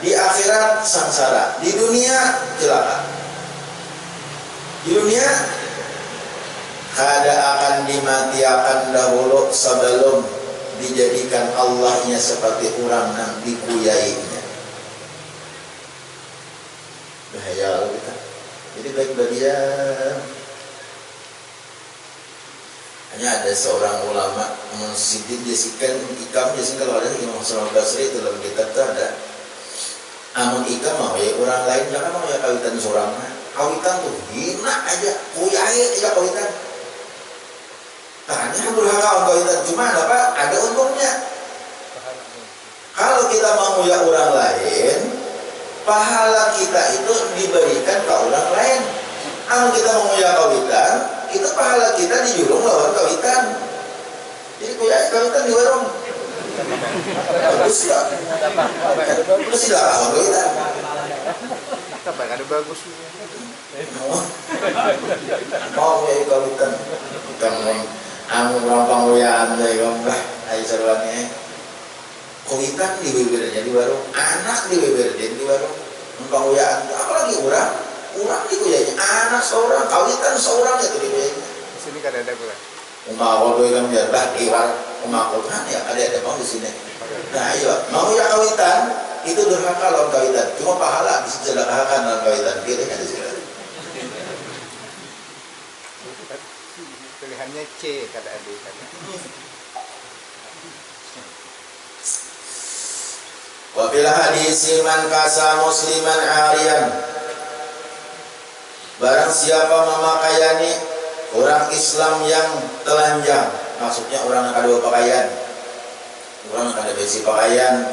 di akhirat sengsara, di dunia celaka. Di dunia kada akan dimatiakan dahulu sebelum dijadikan Allahnya seperti orang yang dikuyainya. Bahaya kita. Jadi baik bagian. Hanya ada seorang ulama mensidin jasikan ikam jasikan kalau ada Imam Hasan al-Basri itu dalam kitab itu ada. Amun ikam mau ya orang lain jangan mau ya kawitan seorang. Kawitan tuh hina aja, kuyai aja kawitan. Tanya durhaka orang kawitan, cuma apa? Ada untungnya. Kalau kita menguyak orang lain, pahala kita itu diberikan ke orang lain. Kalau kita menguyak kawitan, itu pahala kita dijulung lawan kawitan. Jadi kuyai kawitan di warung. Bagus ya. Terus tidak lawan kawitan. Apa ada bagus juga. Mau ya kawitan. Kamu anu gampang uyaan deh kamu lah. Ayo seruannya. Kawitan di bibirnya di warung, anak di bibirnya di warung. Gampang uyaan. Apalagi orang dikuyainya anak seorang, kawitan seorang itu dikuyainya. Di sini kan ada gula. Umak kodoy kan biar di warung. Umak kodoy ya ada mau di sini. Nah iya, mau ya kawitan itu durhaka lawan kawitan. Cuma pahala bisa sedekahkan lawan kawitan. Pilihnya di sini. Pilihannya C kata adik kata. Wa fil hadisi man kasa musliman arian. Barang siapa memakaiani orang Islam yang telanjang, maksudnya orang yang ada pakaian, orang yang ada besi pakaian,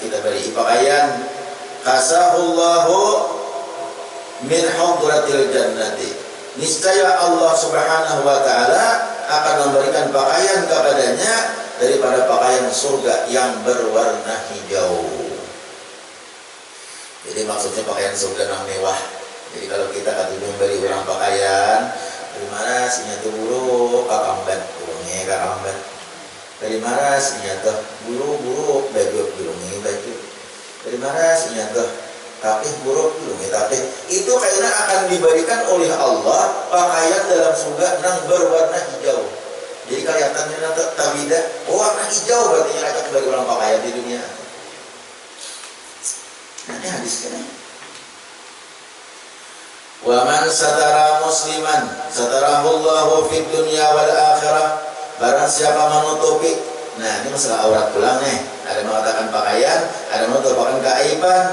kita beri pakaian, kasahullahu min hudratil jannati. Niscaya Allah Subhanahu wa taala akan memberikan pakaian kepadanya daripada pakaian surga yang berwarna hijau. Jadi maksudnya pakaian surga yang mewah, Jadi kalau kita kata memberi orang pakaian, dari mana sinya tuh buruk kakamban, burungnya kakamban. Dari mana sinya tuh buruk baju burungnya baju. Dari mana sinya tuh tapi buruk burungnya tapi. Itu kayaknya akan diberikan oleh Allah pakaian dalam surga yang berwarna hijau. Jadi kelihatannya nanti tabida, oh warna hijau berarti yang akan bagi orang pakaian di dunia. Nanti hadisnya. Wa man satara musliman satarahullahu fid dunya wal akhirah. Barang siapa menutupi. Nah, ini masalah aurat pulang nih. Ada mengatakan pakaian, ada menutupi keaiban,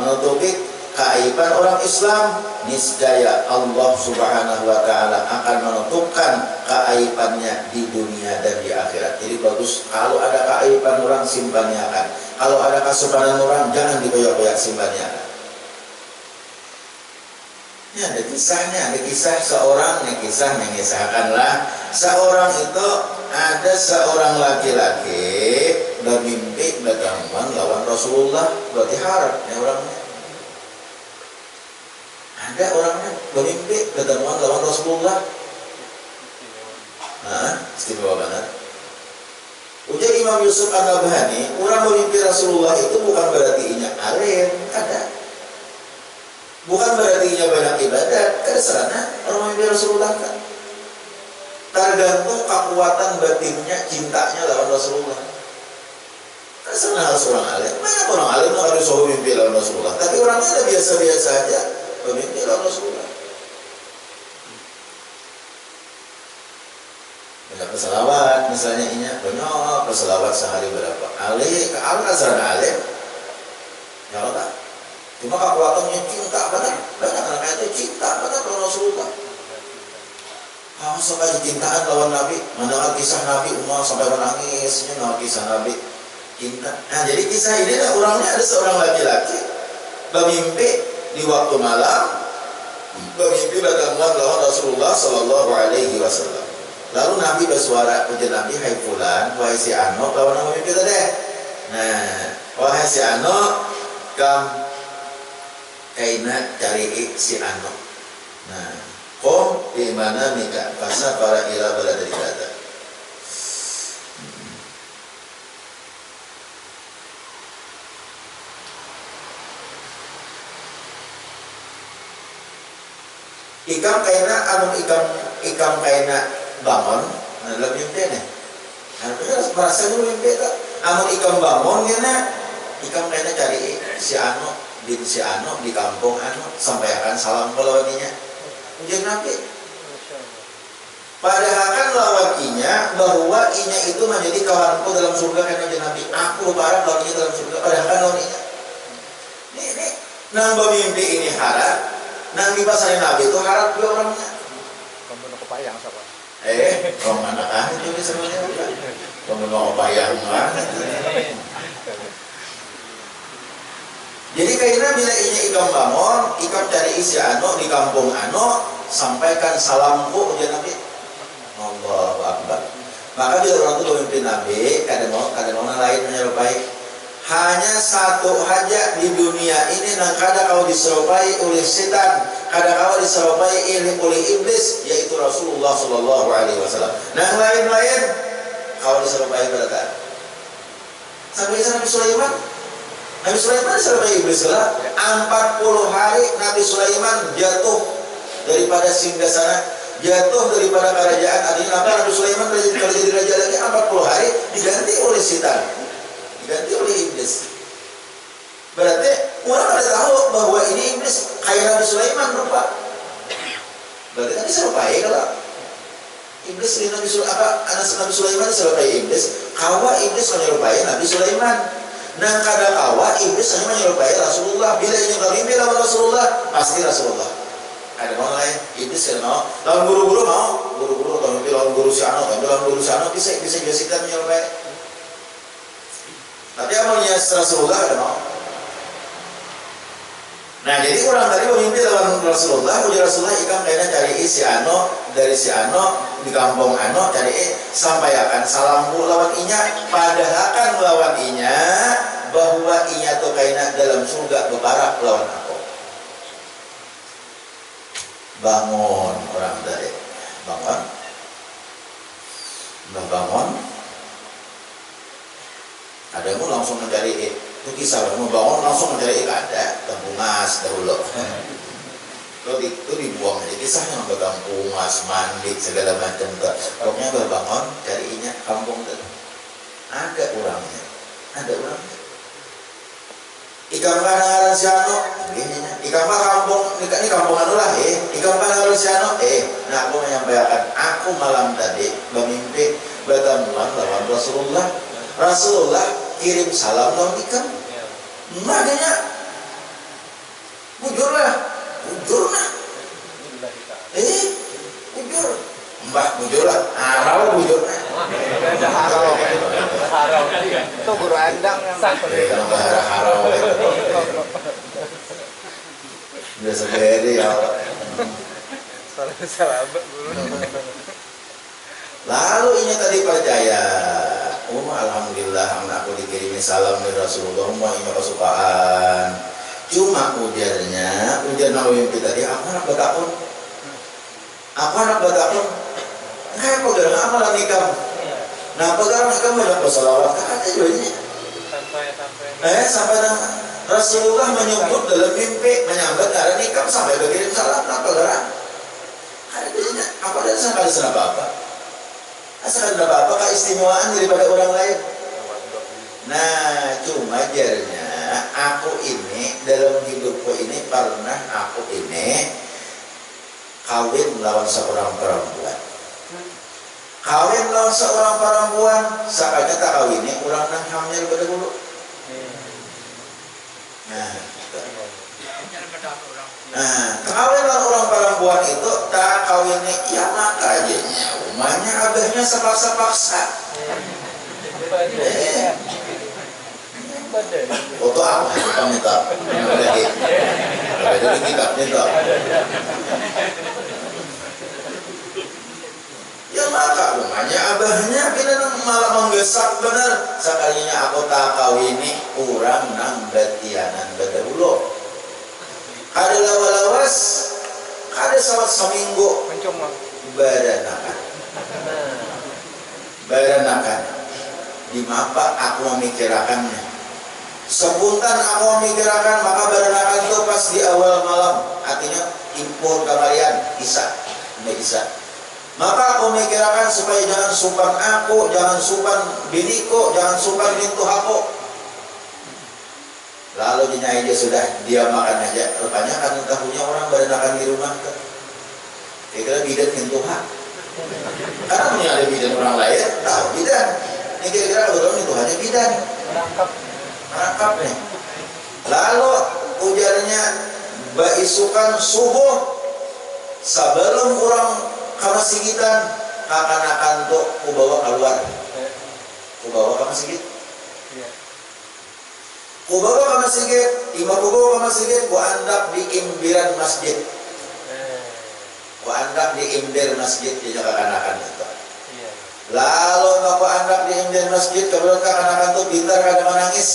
menutupi keaiban orang Islam. Niscaya Allah Subhanahu wa taala akan menutupkan keaibannya di dunia dan di akhirat. Jadi bagus kalau ada keaiban orang simpanyakan. Kalau ada kesukaran orang jangan dikoyak-koyak simpanyakan. Ya, ada kisahnya, ada kisah seorang, kisah mengisahkanlah seorang itu ada seorang laki-laki bermimpi bertanggungan lawan Rasulullah, berarti harap ya orangnya. Ada orangnya bermimpi bertanggungan lawan Rasulullah. Istimewa banget. Ujar Imam Yusuf An-Nabhani, orang bermimpi Rasulullah itu bukan berarti alim, ada. Bukan berarti banyak ibadat, karena orang mimpi Rasulullah kan tergantung kekuatan batinnya, cintanya lawan Rasulullah. Karena harus orang alim, banyak orang alim yang harus mimpi lawan Rasulullah, tapi orangnya ada biasa-biasa aja mimpi lawan Rasulullah. Banyak berselawat, misalnya ini banyak berselawat sehari berapa? Alim, asrana alim, ya Allah. Cuma kekuatannya cinta banget, banyak anak itu cinta banget lawan Rasulullah. Kamu sampai cintaan lawan Nabi, mendengar kisah Nabi Umar sampai menangisnya mendengar kisah Nabi cinta. Nah jadi kisah ini orangnya ada seorang laki-laki bermimpi di waktu malam, bermimpi bertanggungan lawan Rasulullah Sallallahu Alaihi Wasallam. Lalu Nabi bersuara, ujar Nabi, hai fulan, wahai si Ano, lawan nama mimpi tadi. Nah, wahai si Ano, kam kaina cari si Ano. Nah, kom di mana mika fasa para ila balad dari kata. Ikam kaina amun ikam kaina bangun, nah dalam mimpi nih. Harusnya merasa dulu mimpi tak. Amun ikam bangun gana, ikam kaina cari si Ano. Di si Ano di kampung Ano sampaikan salam ke lawaninya. Ujar Nabi. Padahal kan lawaninya bahwa inya itu menjadi kawanku dalam surga karena ujar Nabi. Aku barang lawaninya dalam surga. Padahal kan lawaninya. Ini nambah mimpi ini harap. Nang di pasarin Nabi itu harap juga orangnya. Kamu nak kepayang siapa? Orang mana itu sebenarnya bukan. Kamu mau kepayang banget. Jadi kayaknya bila ini ikam bangun, ikam cari isi Ano di kampung Ano, sampaikan salamku ujar Nabi. Allahu Akbar. Maka bila orang itu memimpin Nabi, kadang orang lain menyerupai. Hanya satu saja di dunia ini yang kadang kau diserupai oleh setan, kadang kau diserupai oleh iblis, yaitu Rasulullah Sallallahu Alaihi Wasallam. Nah lain-lain kau diserupai berkata. Sampai Nabi Sulaiman. Nabi Sulaiman diserupai iblis lah. 40 hari Nabi Sulaiman jatuh daripada singgasana, jatuh daripada kerajaan. Artinya apa? Nabi Sulaiman kalau jadi raja lagi 40 hari diganti oleh setan, diganti oleh iblis. Berarti orang ada tahu bahwa ini iblis kayak Nabi Sulaiman rupa. Berarti kan diserupai kalau iblis di Nabi Sulaiman, anak Nabi Sulaiman diserupai iblis. Kawa iblis menyerupai Nabi Sulaiman. Nah kadang awal iblis hanya menyerupai Rasulullah. Bila ini mimpi lawan Rasulullah, pasti Rasulullah. Ada orang lain, iblis kan mau. Lawan guru-guru mau, guru-guru kalau mimpi lawan guru si Ano, lawan guru si Ano bisa juga menyerupai. Tapi amalnya Rasulullah ada mau. Nah jadi orang tadi mimpi lawan Rasulullah, ujar Rasulullah ikam kayaknya cari si Ano dari si Ano di kampung Ano cari sampaikan salamku lawan inya. Padahal kan lawan inya bahwa inya tuh kayaknya dalam surga bebarak lawan aku. bangun orang tadi bangun udah bangun ada yang langsung mencari itu kisah mau bangun langsung mencari ada kampungas dahulu itu dibuang aja kisahnya nggak kampungas mandi segala macam pokoknya bangun carinya kampung itu ada orangnya ikan pangalan siano ikan kampung ini kampungan lah ikan pangalan siano nah aku menyampaikan aku malam tadi bermimpi bertemuan lawan Rasulullah kirim salam lawan ikan makanya bujur nah bujur mbah bujur lah harau bujur ada harau itu guru endang yang harau udah segede ya salah guru. Lalu ini tadi percaya alhamdulillah anakku dikirimin salam dari Rasulullah ini kesukaan cuma ujarnya mimpi tadi aku anak betakun kayak pegang apa lah nikah nah pegang nikah banyak bersalawat kan ada juga sampai Rasulullah menyebut dalam mimpi menyambut ada nikah sampai berkirim salam nah pegang ada jadinya apa ada asal ada apa keistimewaan daripada orang lain nah cuma jarnya aku ini dalam hidupku ini pernah aku ini kawin melawan seorang perempuan sakanya tak kawinnya orang nang hamil pada dulu kawin lawan orang perempuan itu tak kawinnya ya maka aja rumahnya abahnya sepaksa foto apa kita minta jadi kita minta ya maka rumahnya abahnya kita malah menggesak bener sekalinya aku tak kawini kurang nang batianan bedahulu ada lawas ada sawat seminggu mencuma baranakan di mapa aku memikirakannya sepuntan aku memikirakan maka baranakan itu pas di awal malam artinya impor kamarian Isa maka aku memikirakan supaya jangan supan aku jangan supan biniku jangan supan bintu aku lalu dia sudah dia makan aja rupanya kan tahunya orang baranakan di rumah kira-kira bidan bintu hak karena punya ada bidan orang lain tahu bidan ini kira-kira orang itu hanya bidan merangkap nih lalu ujarnya baisukan subuh sebelum orang kamasigitan akan tuh ku bawa keluar ku bawa kamasigit ku bawa kamasigit ima ku bawa kamasigit ku andak di imbiran masjid ku andak di imbir masjid di kekanakan itu lalu aku andak di imbir masjid kebetulan kekanakan tuh pintar kadang menangis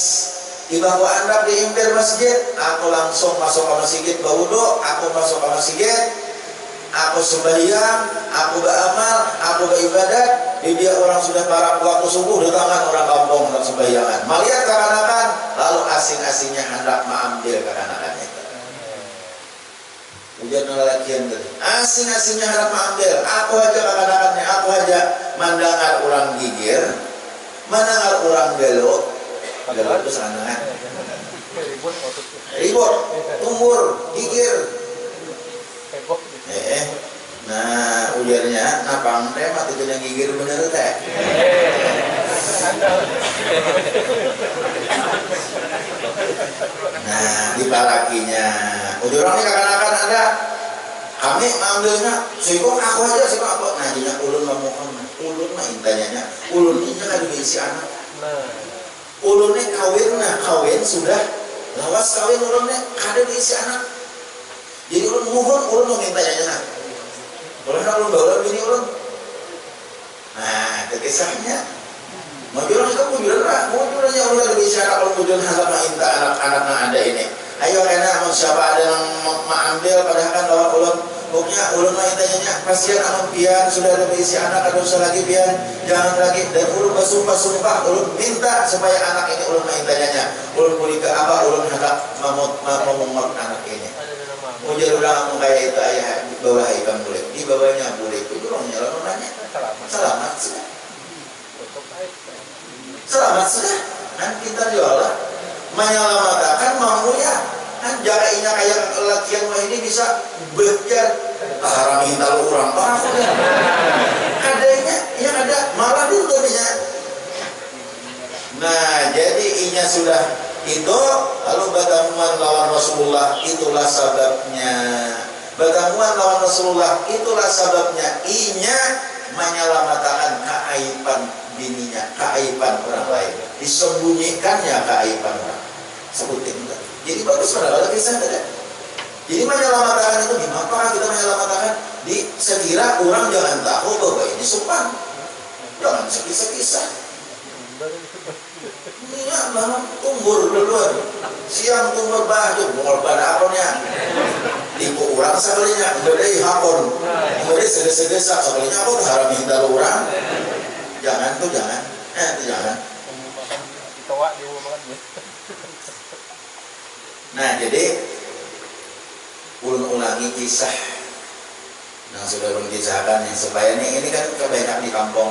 tiba ku andak di imbir masjid aku langsung masuk ke masjid bawudu aku masuk ke masjid aku sembahyang, aku beramal, aku beribadat. Di dia orang sudah para waktu subuh datangan orang kampung untuk sembahyangan. Melihat kekanakan, lalu asing-asingnya hendak mengambil kekanakan itu. Ujian lelakian tadi. Asing-asingnya hendak mengambil. Aku aja kekanakannya, aku aja mendengar orang gigir, mendengar orang gelo. Gelo itu sangat ribut, tumbur, gigir. Nah ujarnya napang teh mati yang gigir bener teh nah dipalakinya ujar orang ini kakak-kakak ada kami mengambilnya sehingga aku aja sih apa nah dia ulun memohon ulun mah intanya ulun ini kan diisi anak ulunnya kawin sudah lawas kawin ulunnya ada diisi anak jadi ulun mohon ulun mintanya ulun ulun bawa bini ulun nah kisahnya mau jualan kamu jualannya ulun bisa anak ulun jualan sama inta anak-anak yang ada ini ayo karena siapa ada yang mengambil padahal kan lawan ulun pokoknya ulun mah tanya pasien anu pian sudah ada berisi anak ada usah lagi pian jangan lagi dan ulun bersumpah ulun minta supaya anak ini ulun mah tanya ulun beli ke apa ulun hendak memungut anak ini ujar ulang kayak itu ayah bawah ikan bulik di bawahnya bulik itu orang nyala nanya selamat sudah kan kita jualan menyelamatkan mampunya kan jakainya kayak latihan mah ini bisa beker haram hintal orang adanya yang ada malah dulu nya. Nah jadi inya sudah itu lalu pertemuan lawan Rasulullah itulah sebabnya pertemuan lawan Rasulullah itulah sebabnya inya menyelamatkan keaiban bininya keaiban orang lain disembunyikannya keaiban orang sebutin enggak. Jadi bagus pada kisah tadi. Jadi menyelamatkan itu gimana kita menyelamatkan di sekira orang jangan tahu bahwa ini sumpah. Jangan sekisah-kisah. Ini bang tumbur duluan. Siang tumbur baju, bungol pada aponnya. Tipu orang sekalinya, berdei hakon. Berdei segesa-segesa sekalinya aku harap hindar orang. Jangan tuh jangan. Itu jangan. Nah jadi ulangi kisah yang sudah berkisahkan ya, supaya ini kan kebanyakan di kampung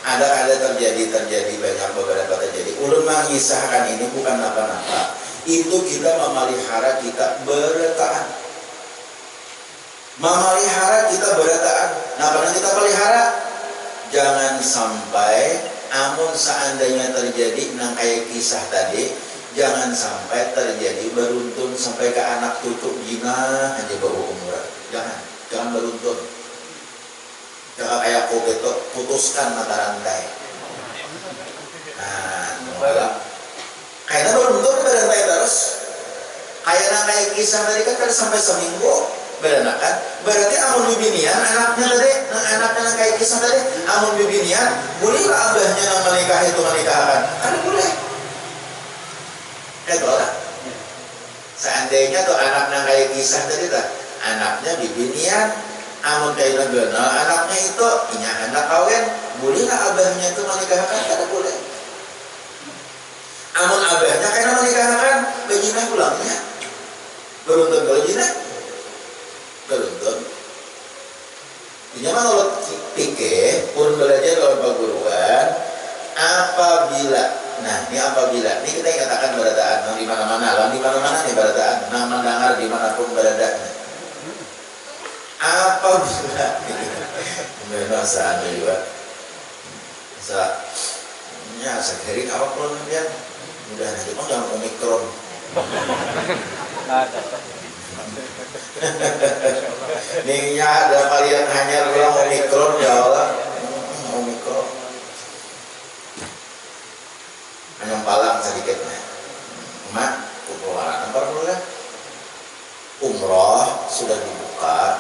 ada terjadi banyak beberapa terjadi ulun mengisahkan ini bukan apa-apa itu kita memelihara kita berataan nah karena kita pelihara jangan sampai amun seandainya terjadi nang kayak kisah tadi jangan sampai terjadi beruntun sampai ke anak cucu jina aja bawa umuran. Jangan beruntun. Jangan kayak kopi putuskan mata rantai. Nah, kayaknya beruntun berantai terus. Kayak kisah tadi kan sampai seminggu beranakan. Berarti amun bibinian anaknya tadi, anaknya kayak kisah tadi, amun bibinian bolehlah abahnya yang menikah itu menikahkan. Kan boleh. Lah. Seandainya tuh anaknya kayak kisah tadi tak, anaknya bibinian, amun kayak negara, anaknya itu punya anak kawin, bolehlah abahnya itu menikahkan, tidak boleh. Amun abahnya kena menikahkan, bejina pulangnya, beruntun kalau jina, beruntun. Ini mah kalau pikir, pun belajar dalam perguruan, apabila ini kita katakan berataan di mana-mana nih berataan nang mendengar dimanapun berada apabila merasa juga segeri apa pun dia udah nanti mau jangan omikron nih ada varian hanya bilang omikron ya Allah omikron hanya palang sedikitnya mak umroh sudah dibuka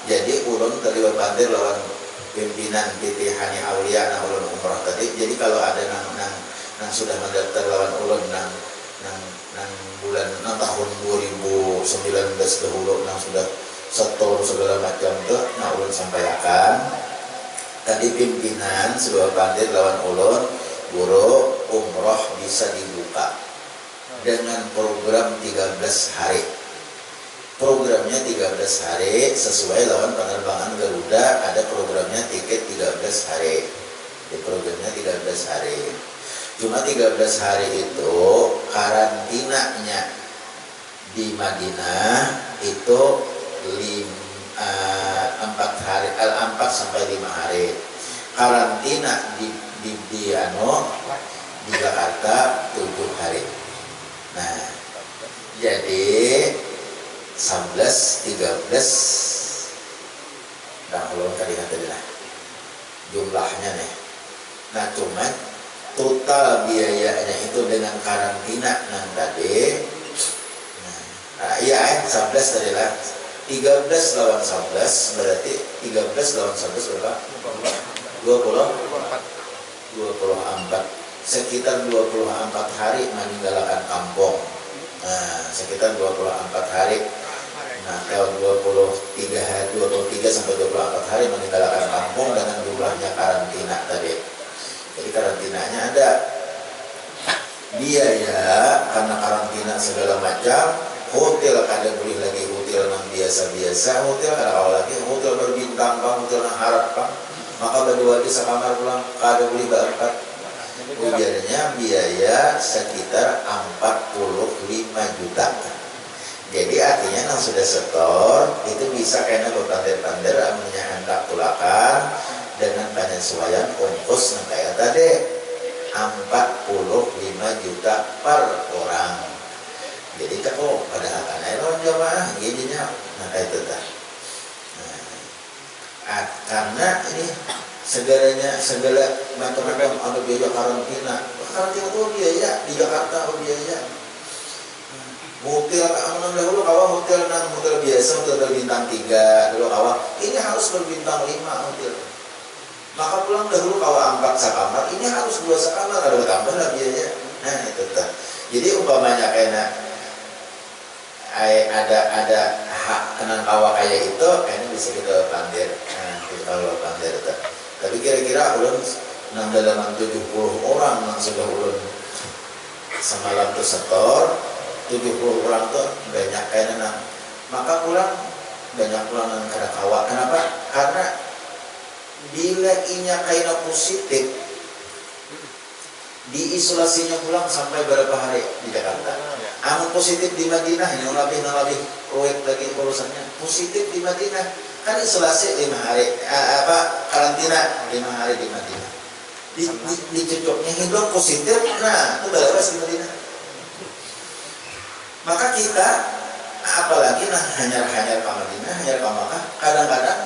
jadi ulun tadi berbandir lawan pimpinan PT Hani Aulia nah ulun umroh tadi jadi kalau ada nang sudah mendaftar lawan ulun nang bulan tahun 2019 dahulu nang sudah setor segala macam tuh nah ulun sampaikan tadi pimpinan sudah bandir lawan ulun guru umroh bisa dibuka dengan program 13 hari. Programnya 13 hari sesuai lawan penerbangan Garuda ada programnya tiket 13 hari. Di programnya 13 hari. Cuma 13 hari itu karantinanya di Madinah itu 4 sampai 5 hari. Karantina di Jakarta 7 hari. Nah, jadi 11, 13 nah kalau tadi lah jumlahnya nih. Nah, cuman total biayanya itu dengan karantina nang tadi. Nah, iya 11 tadi lah. 13 lawan 11 berarti 13 lawan 11 berapa? 24 sekitar 24 hari meninggalkan kampung. Nah sekitar 24 hari. Nah kalau 23 hari hari meninggalkan kampung dengan jumlahnya karantina tadi. Jadi karantinanya ada biaya karena karantina segala macam. Hotel kada boleh lagi hotel yang biasa-biasa, hotel kada kau lagi hotel berbintang bang, hotel yang harap bang. Maka berdua di sekamar pulang kada boleh berangkat. Ujarnya biaya sekitar 45 juta. Jadi artinya yang sudah setor itu bisa kena bertanda-tanda amnya hendak tulakan dengan penyesuaian ongkos yang kayak tadi 45 juta per orang. Jadi kalau pada akan elon jamaah jadinya nah itu dah. Karena ini segala macam-macam ada biaya karantina itu biaya di Jakarta biaya. Hotel keamanan dahulu kawan hotel biasa hotel berbintang 3 dulu kawan ini harus berbintang 5 hotel. Maka pulang dahulu kawan 4 sekamar ini harus 2 sekamar ada tambah lah biaya. Nah itu dah. Jadi umpamanya kena ada hak kenan kawa kayak itu kayaknya bisa kita pandir. Nah kita kalau pandir itu. Tapi kira-kira ulun nang dalam 70 orang nang sudah ulun semalam tuh setor 70 orang tuh banyak kayaknya nang maka pulang banyak pulang nang kada kawa. Kenapa? Karena bila inya kayaknya positif diisolasinya pulang sampai berapa hari di Jakarta. Amun positif di Madinah yang lebih proyek lagi urusannya positif di Madinah kan isolasi 5 hari karantina 5 hari di Madinah di cocoknya hidup positif nah itu balawas di Madinah. Maka kita apalagi nah hanya ke Madinah hanya ke Makkah kadang-kadang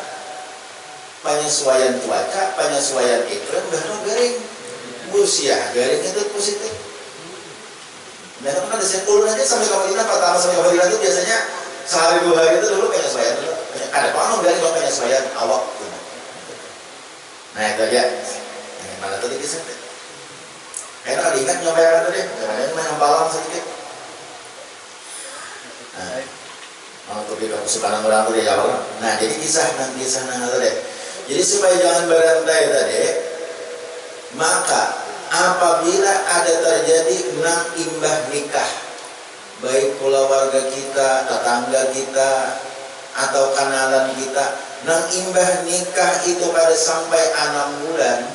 penyesuaian cuaca penyesuaian iklim baru garing usia garing itu positif. Memang kan saya turun aja sampai ke Madinah pertama sampai ke Madinah itu biasanya sehari 2 hari itu dulu penyesuaian dulu. Ada orang dari penyesuaian awak tuh. Nah itu aja. Mana tadi kisah? Kayaknya ada ingat nyobain tadi. Jangan main balang sedikit. Nah, mau tuh kita kesukaan orang tuh dia jawab. Nah jadi kisah tadi. Jadi supaya jangan berantai tadi, maka apabila ada terjadi nang imbah nikah baik pula warga kita, tetangga kita atau kenalan kita nang imbah nikah itu pada sampai 6 bulan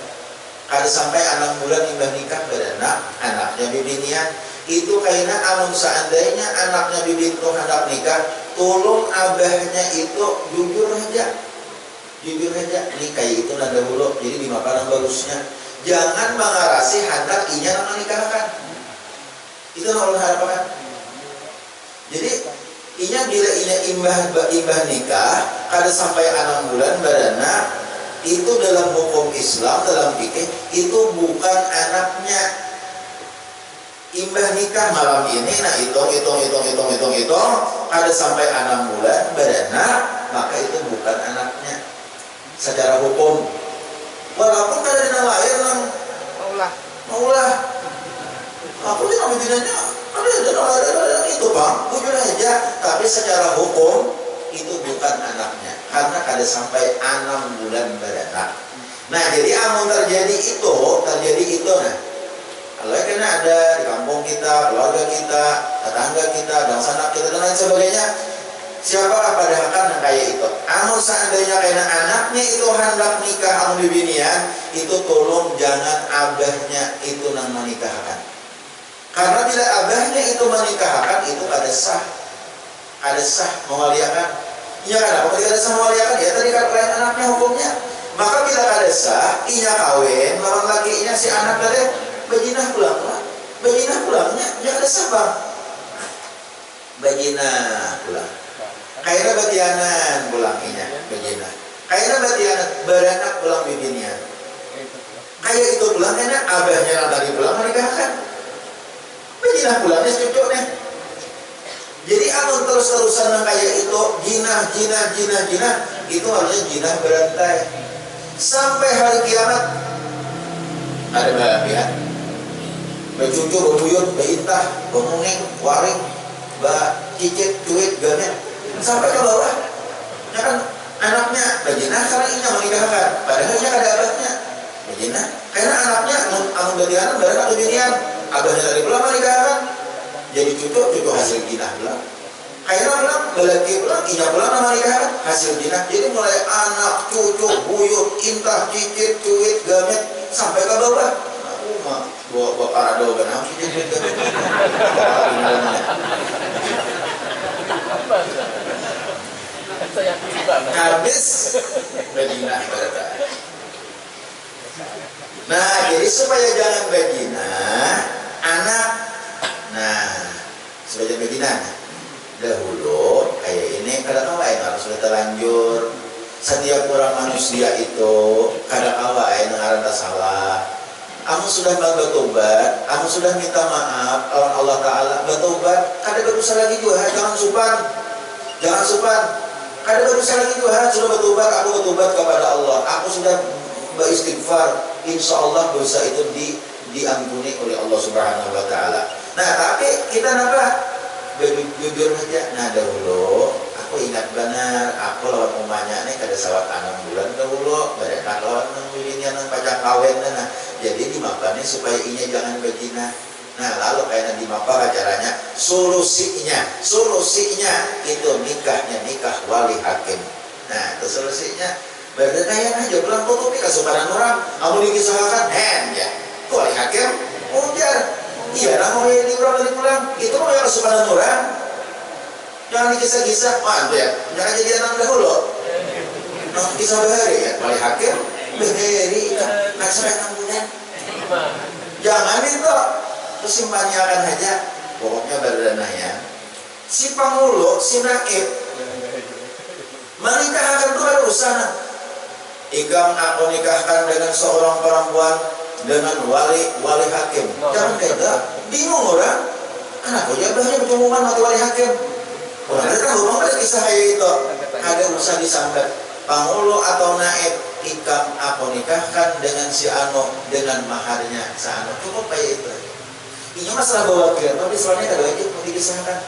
imbah nikah beranak anaknya bibinian itu kayaknya amun seandainya anaknya bibin tuh hendak nikah tolong abahnya itu jujur aja nikah itu nanda dulu jadi dimakan bagusnya. Jangan mengarasi hendak inya menikahkan. Itu yang Allah harapkan. Jadi inya bila inya imbah nikah kada sampai 6 bulan beranak itu dalam hukum Islam dalam fikih itu bukan anaknya. Imbah nikah malam ini nah hitung kada sampai 6 bulan beranak maka itu bukan anaknya secara hukum. Walaupun kada ada lahir nang maulah. Aku tidak begininya, ada itu bang, bujur aja. Tapi secara hukum itu bukan anaknya, karena kada sampai 6 bulan beranak. Nah jadi amun terjadi itu, nah kalau kena ada di kampung kita, keluarga kita, tetangga kita, dan sanak kita dan lain sebagainya. Siapakah pada akan yang kayak itu? Amun seandainya kena anaknya itu hendak nikah amun bibinian, itu tolong jangan abahnya itu nang menikahkan. Karena bila abahnya itu menikahkan itu ada sah mewaliakan. Iya kan? Apa ada sah mewaliakan? Ya tadi kan lain anaknya hukumnya. Maka bila ada sah, inya kawin, lawan lakinya si anak tadi bajinah pulangnya, ya ada sah bang. Bajinah pulang. Kayaknya batianan pulanginya begini. Kayaknya batianan beranak pulang bibinya. Kayak itu pulang karena abahnya yang tadi pulang menikahkan. Begini pulangnya cucuknya. Jadi amun terus-terusan kayak itu jinah itu harusnya jinah berantai sampai hari kiamat. Ada babi ya. Becucu, bebuyut, beintah, bemunging, waring, cicit, cuit, gamet sampai ke bawah. Ya kan anaknya bajinah karena ini padahal nya ada abahnya begina karena anaknya anu gadianan bareng atau binian abahnya tadi pulang nikahkan jadi cucu hasil ginah pulang kayaknya pulang lelaki pulang inya pulang nama nikahkan hasil ginah jadi mulai anak cucu buyut intah cicit cuit gamet sampai ke bawah aku mah bawa parado kan aku cicit habis berzina ibaratnya. Nah, jadi supaya jangan berzina, anak, nah, supaya jangan berzina, dahulu kayak ini kadang lain harus sudah terlanjur. Setiap orang manusia itu kadang lain ngarana salah. Kamu sudah bertobat, kamu sudah minta maaf lawan Allah Taala, bertobat, kada berusaha lagi juga, jangan supan. Kada berusaha lagi Tuhan, sudah bertobat, aku bertobat kepada Allah. Aku sudah beristighfar. Insya Allah dosa itu diampuni oleh Allah Subhanahu Wa Taala. Nah, tapi kita napa? Jujur aja. Nah, dahulu aku ingat benar, aku lawan umahnya nih kada sawat 6 bulan dahulu, berekan lawan nungguinnya nang pacang kawin nah. Jadi dimakannya supaya inya jangan berzina. Nah, lalu kayaknya dimapa acaranya solusinya itu nikah wali hakim. Nah, itu solusinya berdaya aja pulang tutupi kasukaran orang kamu dikisahkan ya wali hakim ujar iya lah mau di pulang itu mau yang kasukaran orang jangan dikisah-kisah ya jangan jadi anak dahulu kisah bahari ya wali hakim bahari nak sampai 6 bulan jangan itu kesimpannya akan aja pokoknya berdananya si Pangulo, si Naib menikahkan itu ada usaha ikam aku nikahkan dengan seorang perempuan dengan wali hakim jangan kayak bingung orang anakku jabahnya pertemuan mati wali hakim orang ada tahu mau ada kisah kayak itu ada usaha disambat Pangulo atau Naib ikam aku nikahkan dengan si Ano dengan maharnya si Ano cukup kayak itu ini masalah bawa kira, tapi soalnya ada wajib mau dikisahkan.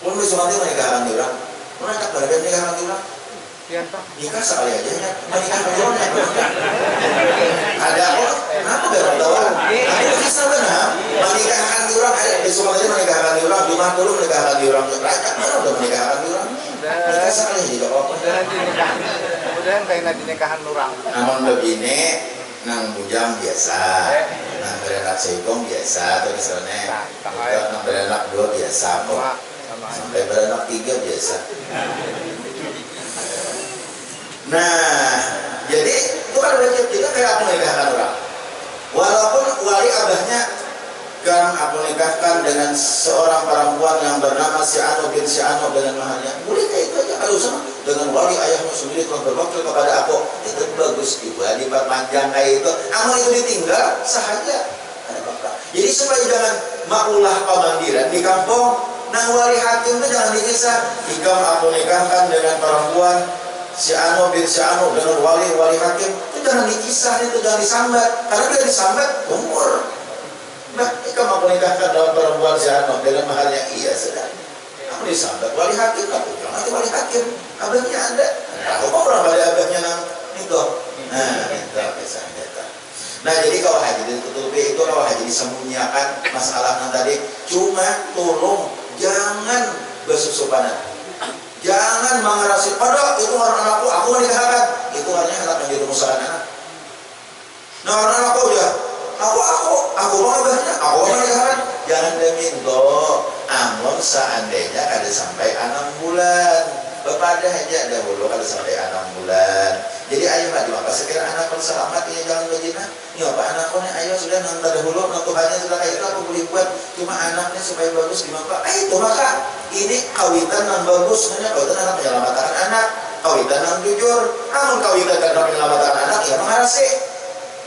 Pun besok nanti menikahkan orang, mana tak berada menikahkan orang? Nikah sekali aja ya, menikahkan orang ya. Ada apa? Kenapa berapa tahun? Aku kisah benar, menikahkan orang, besok nanti menikahkan orang, di mana dulu menikahkan orang? Rakyat mana udah menikahkan orang? Nikah sekali aja apa? Kemudian kayak dinikahan orang. Namun begini, nang bujang biasa. Nang beranak seikong biasa atau misalnya nang beranak 2 biasa kok sampai beranak 3 biasa. Nah jadi itu kan wajib kita kayak aku menikahkan orang walaupun wali abahnya kan aku nikahkan dengan seorang perempuan yang bernama si Ano bin si Ano dengan maharnya boleh kayak itu aja kalau sama dengan wali ayahmu sendiri telah berbakti kepada aku itu bagus juga diperpanjang kayak itu amal itu ditinggal sahaja ada apa jadi supaya jangan makulah pemandiran di kampung nah wali hakim itu jangan dikisah jika aku nikahkan dengan perempuan si Ano bin si Ano dengan wali hakim itu jangan dikisah itu jangan disambat karena bila disambat umur nah jika aku nikahkan dengan perempuan si Ano dengan maharnya iya sudah aku disambat wali hakim aku bilang nanti wali hakim abahnya ada aku kok orang pada abahnya nang itu nah itu kisahnya nah jadi kalau haji ditutupi itu kalau haji disembunyikan masalah yang tadi cuma tolong jangan bersusupanan jangan mengerasi pada itu orang aku menikahkan itu artinya anak yang dirumuskan anak nah orang anakku ya aku mau abahnya aku menikahkan jangan deminto amun seandainya ada sampai 6 bulan bepada aja dahulu kalau sampai 6 bulan jadi ayo mah dimaka sekira anak kalau selamat ya jangan berzina ya apa anaknya ayo sudah nang dahulu nang Tuhannya sudah kayak itu aku boleh buat cuma anaknya supaya bagus dimaka itu maka ini kawitan yang bagus hanya kawitan anak menyelamatkan anak kawitan yang jujur namun kawitan karena menyelamatkan anak ya mengarasi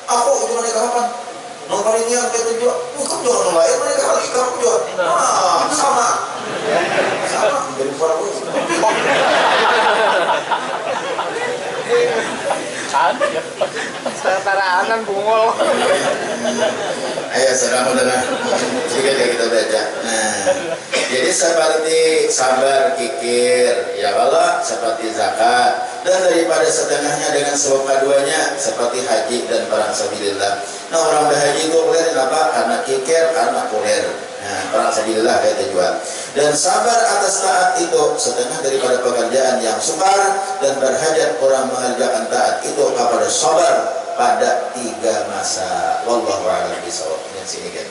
aku cuma nikah kapan nang paling yang kayak itu bukan jangan lain mereka lagi kamu juga sama jadi suara aku Antara anan bungol. Ayo saudara dengar sedikit kita baca. Nah, jadi seperti sabar kikir, ya Allah seperti zakat. dan daripada setengahnya dengan sebab paduannya seperti haji dan perang sabilillah. Nah, orang berhaji itu kuler kenapa? Karena kikir, karena kuler. Nah, perang sabilillah kayak tujuan. Dan sabar atas taat itu setengah daripada pekerjaan yang sukar, dan berhajat orang mengerjakan taat itu kepada sabar pada 3 masa. Wallahu a'lam bishawab. Ini sini kan.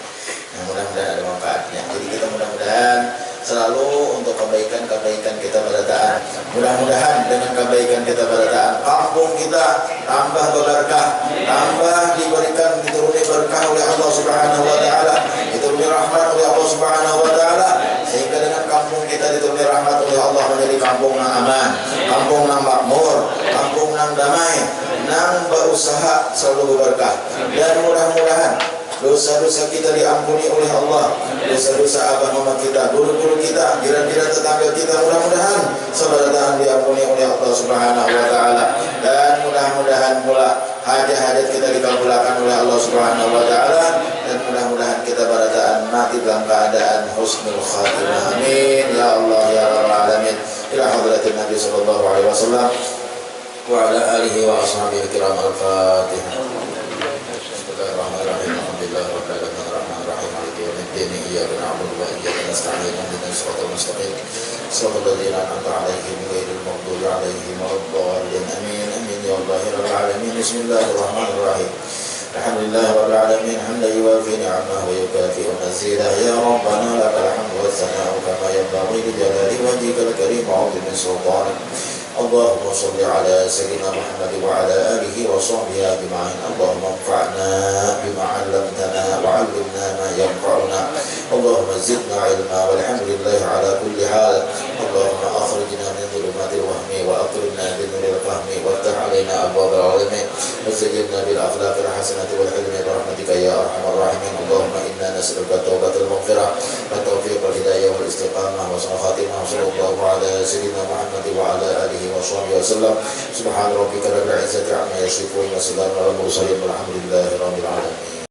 Nah, mudah-mudahan ada manfaatnya. Jadi kita mudah-mudahan selalu untuk kebaikan-kebaikan kita pada taat. Mudah-mudahan dengan kebaikan kita pada taat, kampung kita tambah berkah, tambah diberikan dituruni berkah oleh Allah Subhanahu wa taala, dituruni rahmat oleh Allah Subhanahu wa taala, sehingga dengan kampung kita dituruni rahmat oleh Allah menjadi kampung yang aman, kampung yang makmur, kampung yang damai, yang berusaha selalu berkah. Dan mudah-mudahan dosa-dosa kita diampuni oleh Allah, dosa-dosa abah mama kita, guru-guru kita, jiran-jiran tetangga kita, mudah-mudahan saudara diampuni oleh Allah Subhanahu wa taala. Dan mudah-mudahan pula hajat-hajat kita dikabulkan oleh Allah Subhanahu wa taala, dan mudah-mudahan kita barataan mati dalam keadaan husnul khatimah. Amin ya Allah ya rabbal alamin. Ila hadratin Nabi sallallahu alaihi wasallam wa ala alihi wa ashabihi kiram. Al-Fatihah. Bismillahirrahmanirrahim. Alhamdulillah rabbil alamin arrahmanirrahim maliki yaumiddin iyyaka na'budu wa iyyaka nasta'in ihdinas siratal mustaqim siratal ladzina an'amta 'alaihim ghairil maghdubi 'alaihim waladdallin. Amin amin ya Allah ya rabbal alamin. Bismillahirrahmanirrahim. Alhamdulillah rabbil alamin hamdan yuwafi ni'amahu wa yukafi'u mazidah. Ya rabbana lakal hamdu was sana'u kama yanbaghi li jalali wajhikal karim wa 'azimi sultanik. Allahumma salli ala sayyidina Muhammad wa ala alihi wa sahbihi ajma'in. Allahumma anfa'na bima 'allamtana wa 'allimna ma yanfa'una. Allahumma zidna 'ilma walhamdulillah ala kulli hal. Allahumma akhrijna min dhulumatil wahmi wa aqrimna bi nuril fahmi waftah 'alaina abwaabal 'ilmi wa zayyinna bil akhlaqil hasanati wal hilmi bi rahmatika ya arhamar rahimin. Allahumma inna nas'aluka taubatal maghfirah wa tawfiqal hidayah wal istiqamah wa husnul khatimah. Sallallahu ala sayyidina Muhammad wa ala alihi wa sahbihi wasallam. Subhana rabbika rabbil izzati amma yasifun wa salamun alal mursalin walhamdulillahi rabbil alamin.